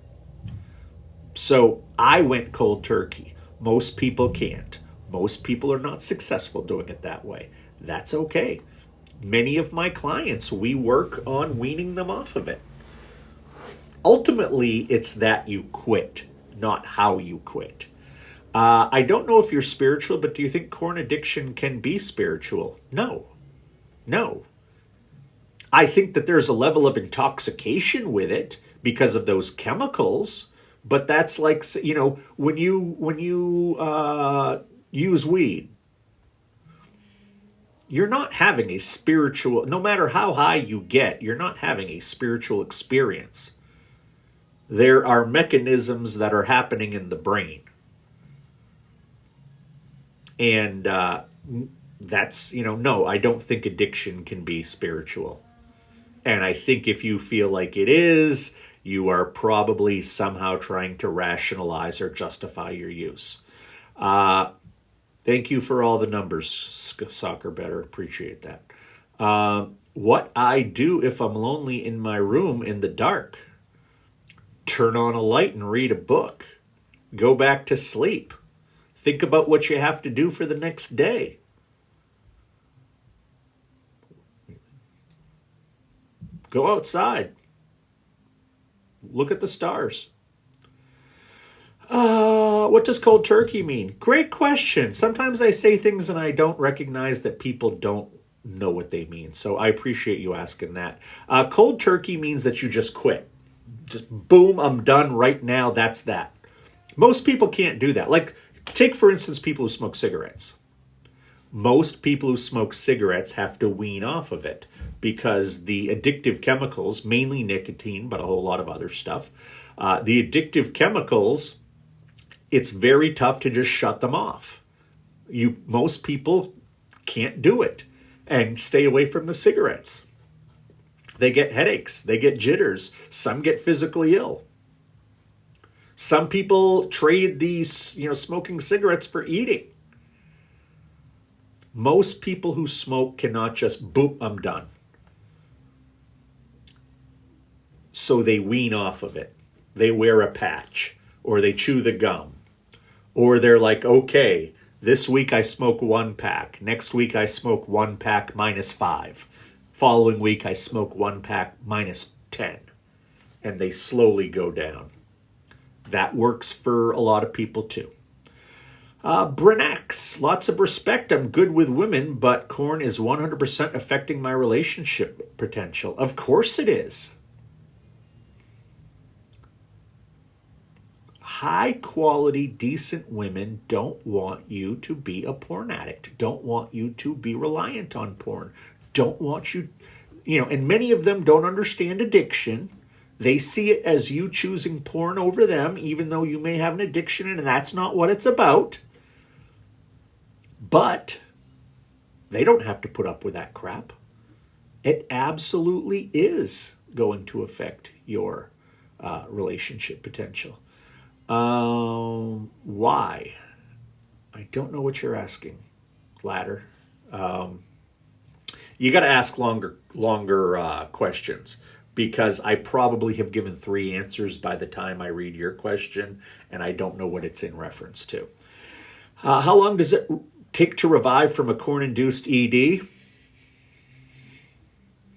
So I went cold turkey. Most people can't. Most people are not successful doing it that way. That's okay. Many of my clients, we work on weaning them off of it. Ultimately, it's that you quit, not how you quit. I don't know if you're spiritual, but do you think porn addiction can be spiritual? No. I think that there's a level of intoxication with it because of those chemicals, but that's like, when you use weed, you're not having a spiritual, no matter how high you get, you're not having a spiritual experience. There are mechanisms that are happening in the brain. And that's, no, I don't think addiction can be spiritual. And I think if you feel like it is, you are probably somehow trying to rationalize or justify your use. Thank you for all the numbers, Soccer Better. Appreciate that. What I do if I'm lonely in my room in the dark? Turn on a light and read a book. Go back to sleep. Think about what you have to do for the next day. Go outside. Look at the stars. What does cold turkey mean? Great question. Sometimes I say things and I don't recognize that people don't know what they mean. So I appreciate you asking that. Cold turkey means that you just quit. Just boom, I'm done right now. That's that. Most people can't do that. Like, take, for instance, people who smoke cigarettes. Most people who smoke cigarettes have to wean off of it because the addictive chemicals, mainly nicotine, but a whole lot of other stuff, the addictive chemicals, it's very tough to just shut them off. Most people can't do it and stay away from the cigarettes. They get headaches, they get jitters, some get physically ill. Some people trade these, smoking cigarettes for eating. Most people who smoke cannot just, boop, I'm done. So they wean off of it. They wear a patch, or they chew the gum. Or they're like, okay, this week I smoke 1 pack. Next week I smoke 1 pack -5. Following week I smoke 1 pack -10. And they slowly go down. That works for a lot of people too. Brenax, lots of respect. I'm good with women, but corn is 100% affecting my relationship potential. Of course it is. high quality, decent women don't want you to be a porn addict, don't want you to be reliant on porn, don't want you, and many of them don't understand addiction. They see it as you choosing porn over them, even though you may have an addiction, and that's not what it's about. But they don't have to put up with that crap. It absolutely is going to affect your relationship potential. Why? I don't know what you're asking, Ladder. You got to ask longer questions, because I probably have given 3 answers by the time I read your question, and I don't know what it's in reference to. How long does it take to revive from a porn-induced ED?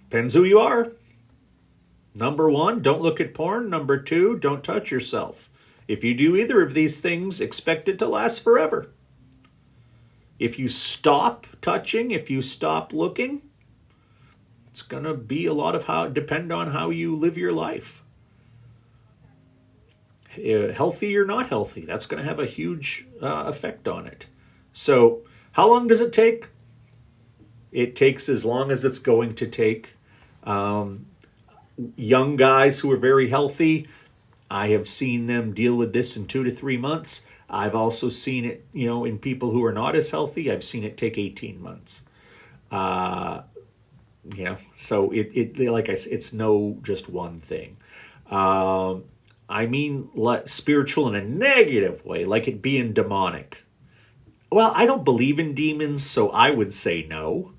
Depends who you are. Number 1, don't look at porn. Number 2, don't touch yourself. If you do either of these things, expect it to last forever. If you stop touching, if you stop looking, it's going to be a lot of depend on how you live your life. Healthy or not healthy, that's going to have a huge effect on it. So how long does it take? It takes as long as it's going to take. Young guys who are very healthy, I have seen them deal with this in 2 to 3 months. I've also seen it, in people who are not as healthy, I've seen it take 18 months. So it like I said, it's no just one thing. I mean, spiritual in a negative way, like it being demonic. Well, I don't believe in demons, so I would say no.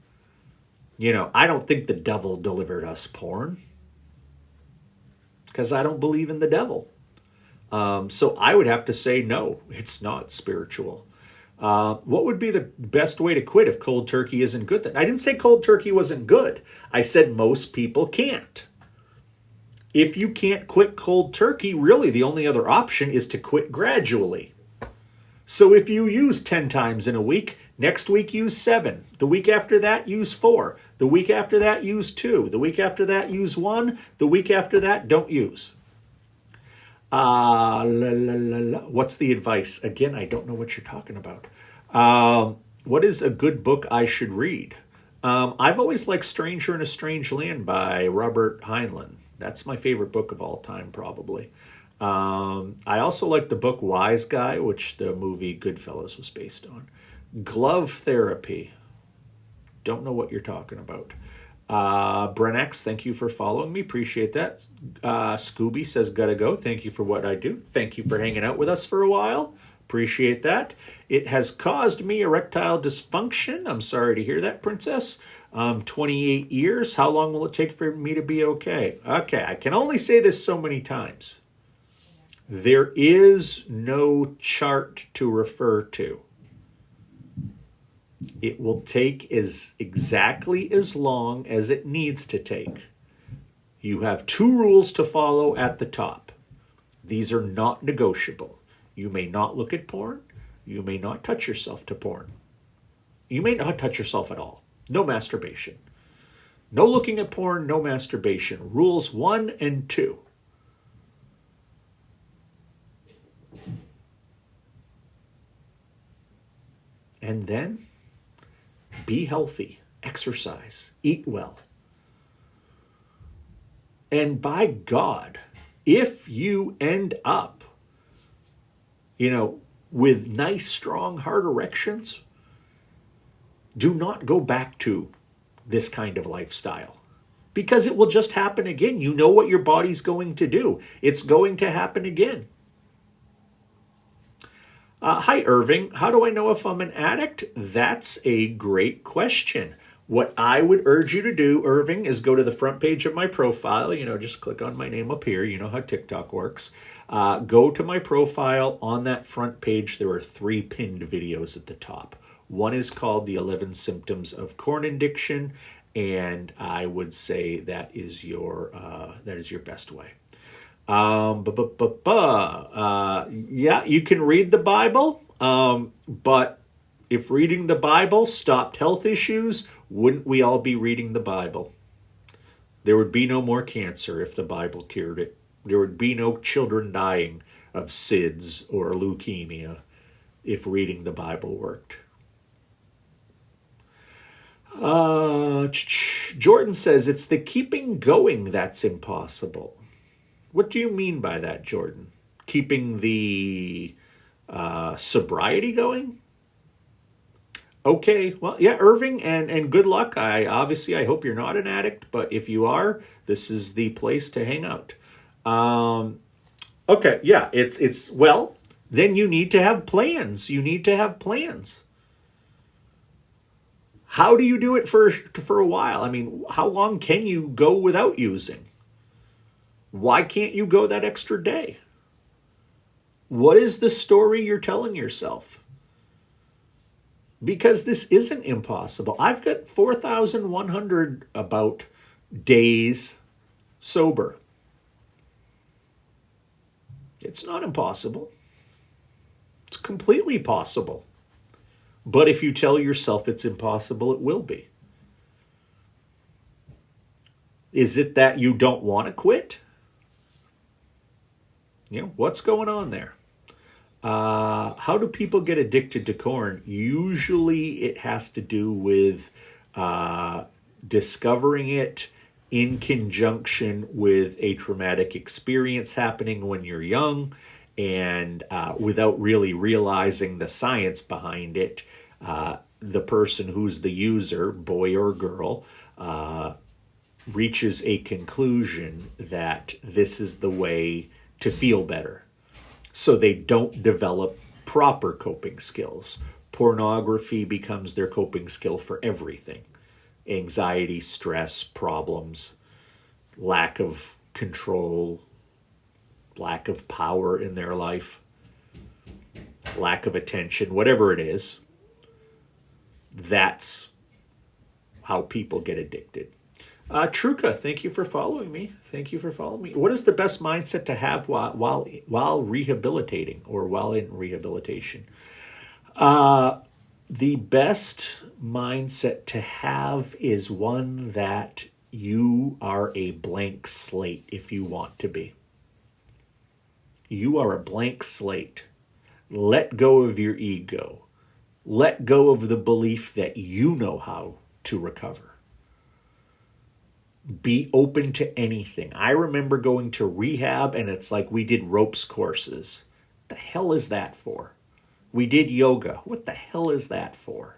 I don't think the devil delivered us porn, because I don't believe in the devil. So I would have to say no, it's not spiritual. What would be the best way to quit if cold turkey isn't good? I didn't say cold turkey wasn't good. I said most people can't. If you can't quit cold turkey, really the only other option is to quit gradually. So if you use 10 times in a week, next week use 7. The week after that, use 4. The week after that, use 2. The week after that, use 1. The week after that, don't use. What's the advice? Again, I don't know what you're talking about. What is a good book I should read? I've always liked Stranger in a Strange Land by Robert Heinlein. That's my favorite book of all time, probably. I also like the book Wise Guy, which the movie Goodfellas was based on. Glove Therapy. Don't know what you're talking about. Brenex, thank you for following me. Appreciate that. Scooby says, gotta go. Thank you for what I do. Thank you for hanging out with us for a while. Appreciate that. It has caused me erectile dysfunction. I'm sorry to hear that, Princess. 28 years. How long will it take for me to be okay? Okay, I can only say this so many times. There is no chart to refer to. It will take exactly as long as it needs to take. You have 2 rules to follow at the top. These are not negotiable. You may not look at porn. You may not touch yourself to porn. You may not touch yourself at all. No masturbation. No looking at porn, no masturbation. Rules 1 and 2. And then be healthy, exercise, eat well. And by God, if you end up, with nice, strong, hard erections, do not go back to this kind of lifestyle, because it will just happen again. You know what your body's going to do. It's going to happen again. Hi, Irving. How do I know if I'm an addict? That's a great question. What I would urge you to do, Irving, is go to the front page of my profile. Just click on my name up here. You know how TikTok works. Go to my profile. On that front page, there are 3 pinned videos at the top. One is called The 11 Symptoms of Porn Addiction, and I would say that is your best way. Yeah, you can read the Bible, but if reading the Bible stopped health issues, wouldn't we all be reading the Bible? There would be no more cancer if the Bible cured it. There would be no children dying of SIDS or leukemia if reading the Bible worked. Jordan says it's the keeping going that's impossible. What do you mean by that, Jordan? Keeping the sobriety going? Okay, well, yeah, Irving, and good luck. I hope you're not an addict, but if you are, this is the place to hang out. Okay, yeah, it's well, then you need to have plans. You need to have plans. How do you do it for a while? I mean, how long can you go without using? Why can't you go that extra day? What is the story you're telling yourself? Because this isn't impossible. I've got 4,100 about days sober. It's not impossible. It's completely possible. But if you tell yourself it's impossible, it will be. Is it that you don't want to quit? You know, what's going on there? How do people get addicted to corn? Usually it has to do with discovering it in conjunction with a traumatic experience happening when you're young, and without really realizing the science behind it, the person who's the user, boy or girl, reaches a conclusion that this is the way to feel better. So they don't develop proper coping skills. Pornography becomes their coping skill for everything. Anxiety, stress, problems, lack of control, lack of power in their life, lack of attention, whatever it is. That's how people get addicted. Truca, thank you for following me. Thank you for following me. What is the best mindset to have while rehabilitating or while in rehabilitation? The best mindset to have is one that you are a blank slate if you want to be. You are a blank slate. Let go of your ego. Let go of the belief that you know how to recover. Be open to anything. I remember going to rehab and it's like we did ropes courses. What the hell is that for? We did yoga. What the hell is that for?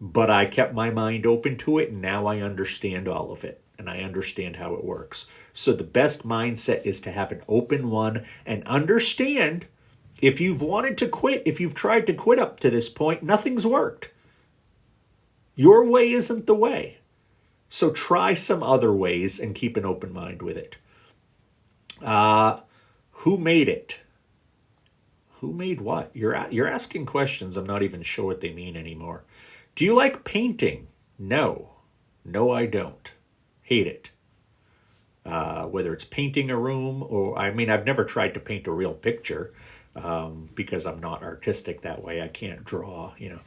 But I kept my mind open to it, and now I understand all of it, and I understand how it works. So the best mindset is to have an open one and understand if you've wanted to quit, if you've tried to quit up to this point, nothing's worked. Your way isn't the way. So try some other ways and keep an open mind with it. Who made it? Who made what? You're asking questions I'm not even sure what they mean anymore. Do you like painting? No. No, I don't. Hate it. Whether it's painting a room or, I mean, I've never tried to paint a real picture because I'm not artistic that way. I can't draw, you know.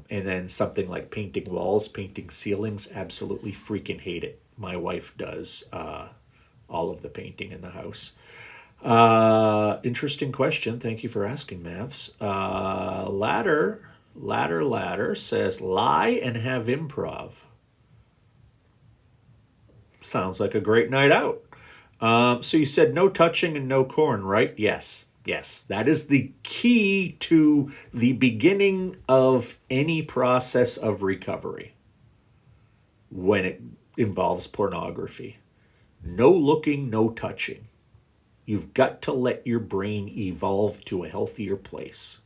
And then something like painting walls, painting ceilings, absolutely freaking hate it. My wife does all of the painting in the house. Interesting question. Thank you for asking, Mavs. Ladder says, lie and have improv. Sounds like a great night out. So you said no touching and no corn, right? Yes. Yes, that is the key to the beginning of any process of recovery when it involves pornography. No looking, no touching. You've got to let your brain evolve to a healthier place.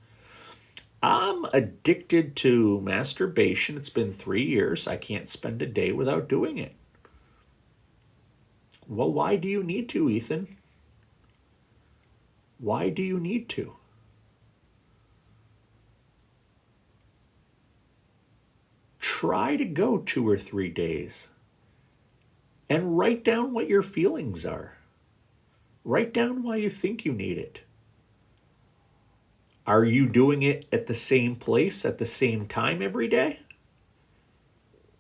I'm addicted to masturbation. It's been 3 years. I can't spend a day without doing it. Well, why do you need to, Ethan? Why do you need to? Try to go 2 or 3 days and write down what your feelings are. Write down why you think you need it. Are you doing it at the same place at the same time every day?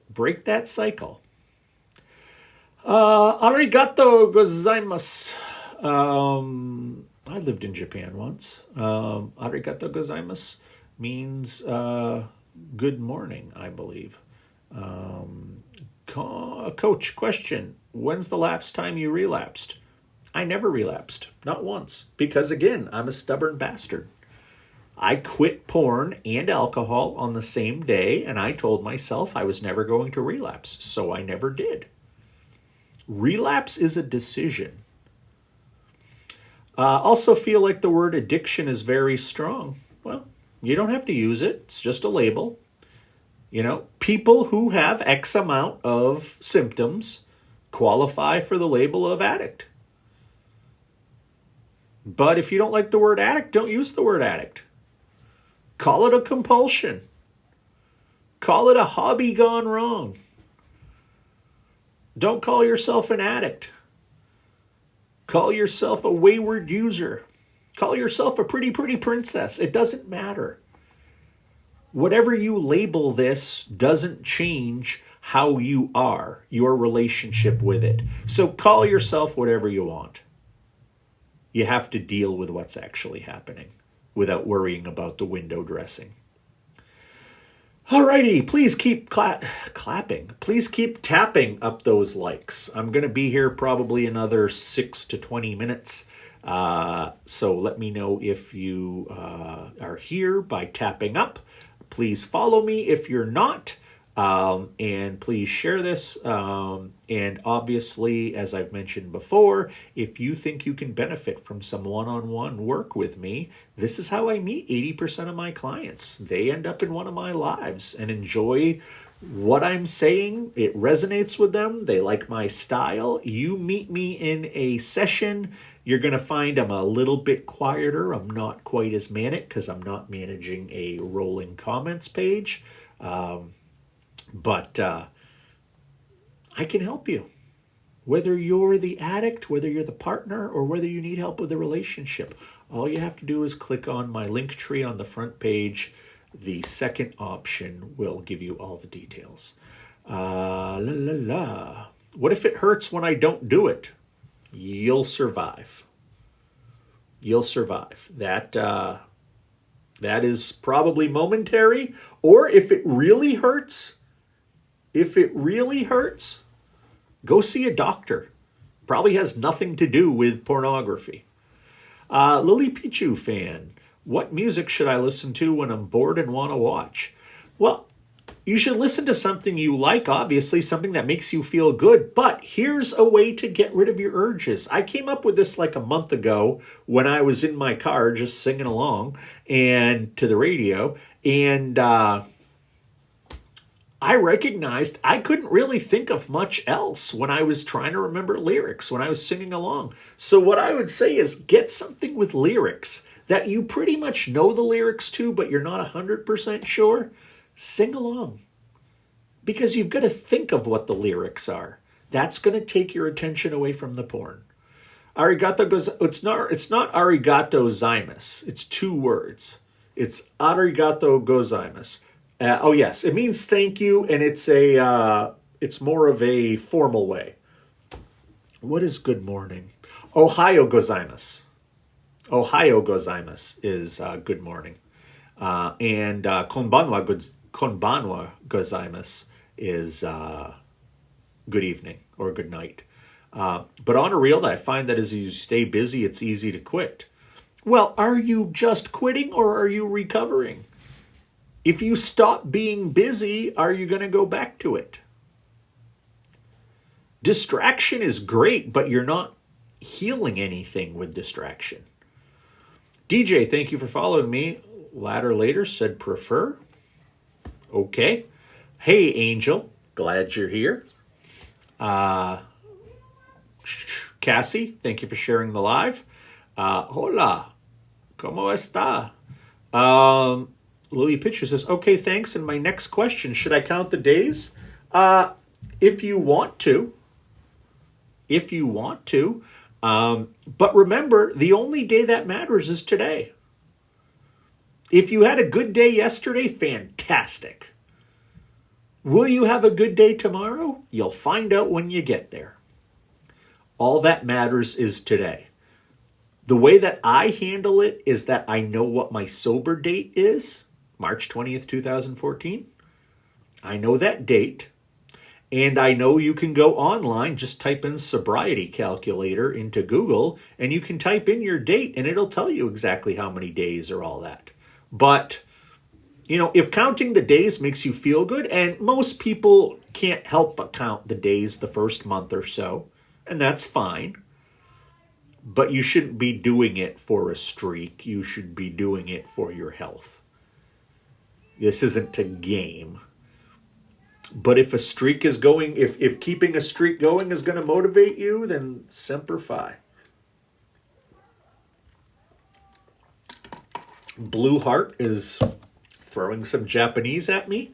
Break that cycle. Arigato gozaimasu. I lived in Japan once. Arigato gozaimasu means good morning, I believe. Coach, question. When's the last time you relapsed? I never relapsed. Not once. Because again, I'm a stubborn bastard. I quit porn and alcohol on the same day, and I told myself I was never going to relapse, so I never did. Relapse is a decision. Also feel like the word addiction is very strong. Well, you don't have to use it. It's just a label. You know, people who have X amount of symptoms qualify for the label of addict. But if you don't like the word addict, don't use the word addict. Call it a compulsion. Call it a hobby gone wrong. Don't call yourself an addict. Call yourself a wayward user. Call yourself a pretty princess. It doesn't matter. Whatever you label this doesn't change how you are, your relationship with it. So call yourself whatever you want. You have to deal with what's actually happening without worrying about the window dressing. Alrighty, please keep clapping. Please keep tapping up those likes. I'm going to be here probably another 6 to 20 minutes. So let me know if you are here by tapping up. Please follow me if you're not. And please share this. And obviously, as I've mentioned before, if you think you can benefit from some one-on-one work with me, this is how I meet 80% of my clients. They end up in one of my lives and enjoy what I'm saying. It resonates with them. They like my style. You meet me in a session, you're going to find I'm a little bit quieter. I'm not quite as manic because I'm not managing a rolling comments page. But I can help you. Whether you're the addict, whether you're the partner, or whether you need help with the relationship. All you have to do is click on my link tree on the front page. The second option will give you all the details. What if it hurts when I don't do it? You'll survive. You'll survive. That is probably momentary. Or if it really hurts, go see a doctor. Probably has nothing to do with pornography. Lily Pichu fan, what music should I listen to when I'm bored and want to watch? Well, you should listen to something you like, obviously, something that makes you feel good. But here's a way to get rid of your urges. I came up with this like a month ago when I was in my car just singing along and to the radio. And I recognized I couldn't really think of much else when I was trying to remember lyrics, when I was singing along. So what I would say is get something with lyrics that you pretty much know the lyrics to, but you're not 100% sure. Sing along. Because you've got to think of what the lyrics are. That's going to take your attention away from the porn. Arigato goes. It's not arigato zaimasu. It's 2 words. It's arigato gozaimasu. Oh yes, it means thank you, and it's more of a formal way. What is good morning? Ohio gozaimasu. Ohio gozaimasu is good morning, and konbanwa gozaimasu is good evening or good night. But on a real, I find that as you stay busy, it's easy to quit. Well, are you just quitting or are you recovering? If you stop being busy, are you going to go back to it? Distraction is great, but you're not healing anything with distraction. DJ, thank you for following me. Ladder later said prefer. Okay. Hey, Angel. Glad you're here. Cassie, thank you for sharing the live. Hola. ¿Cómo está? Lily Pitcher says, okay, thanks. And my next question, should I count the days? If you want to. If you want to. But remember, the only day that matters is today. If you had a good day yesterday, fantastic. Will you have a good day tomorrow? You'll find out when you get there. All that matters is today. The way that I handle it is that I know what my sober date is, March 20th, 2014. I know that date. And I know you can go online, just type in sobriety calculator into Google, and you can type in your date, and it'll tell you exactly how many days or all that. But, if counting the days makes you feel good, and most people can't help but count the days the first month or so, and that's fine. But you shouldn't be doing it for a streak. You should be doing it for your health. This isn't a game. But if a streak is going, if keeping a streak going is going to motivate you, then Semper Fi. Blue Heart is throwing some Japanese at me,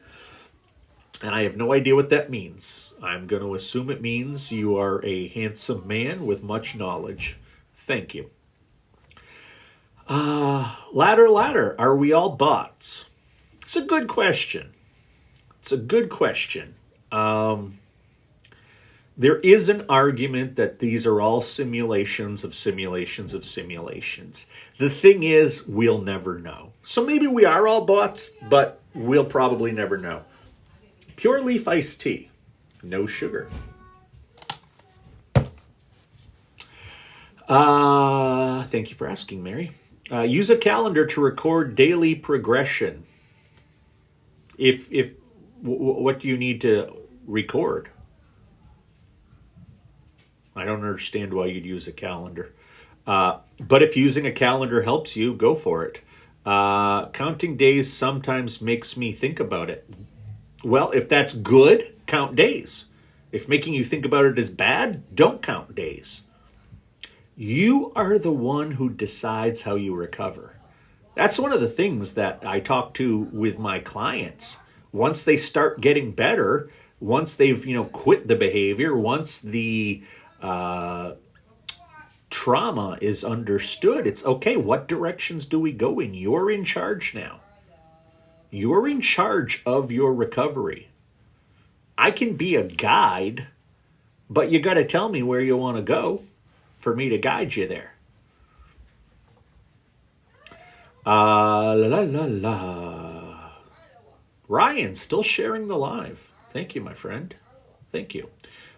and I have no idea what that means. I'm going to assume it means you are a handsome man with much knowledge. Thank you. Ladder, are we all bots? It's a good question. It's a good question. There is an argument that these are all simulations of simulations of simulations. The thing is, we'll never know. So maybe we are all bots, but we'll probably never know. Pure leaf iced tea, no sugar. Thank you for asking, Mary. Use a calendar to record daily progression. What do you need to record? I don't understand why you'd use a calendar. But if using a calendar helps you, go for it. Counting days sometimes makes me think about it. Well, if that's good, count days. If making you think about it is bad, don't count days. You are the one who decides how you recover. That's one of the things that I talk to with my clients. Once they start getting better, once they've, quit the behavior, once the trauma is understood, it's okay, what directions do we go in? You're in charge now. You're in charge of your recovery. I can be a guide, but you got to tell me where you want to go for me to guide you there. Ryan, still sharing the live. Thank you, my friend. Thank you.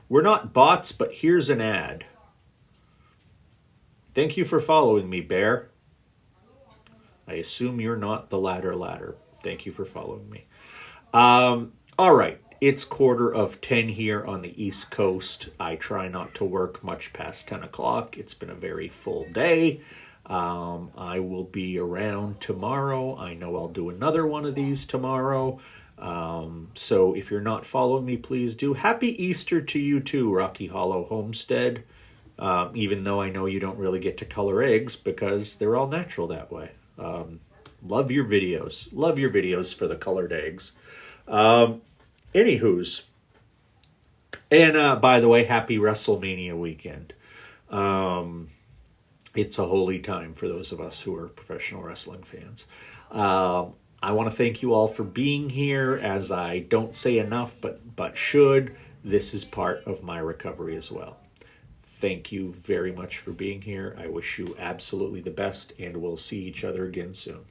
We're not bots, but here's an ad. Thank you for following me, Bear. I assume you're not the ladder. Thank you for following me. All right. It's 9:45 here on the East Coast. I try not to work much past 10 o'clock. It's been a very full day. I will be around tomorrow. I know I'll do another one of these tomorrow. So if you're not following me, please do. Happy Easter to you too, Rocky Hollow Homestead. Even though I know you don't really get to color eggs because they're all natural that way. Love your videos. Love your videos for the colored eggs. Anywho's. And by the way, happy WrestleMania weekend. It's a holy time for those of us who are professional wrestling fans. I want to thank you all for being here. As I don't say enough, but should, this is part of my recovery as well. Thank you very much for being here. I wish you absolutely the best, and we'll see each other again soon.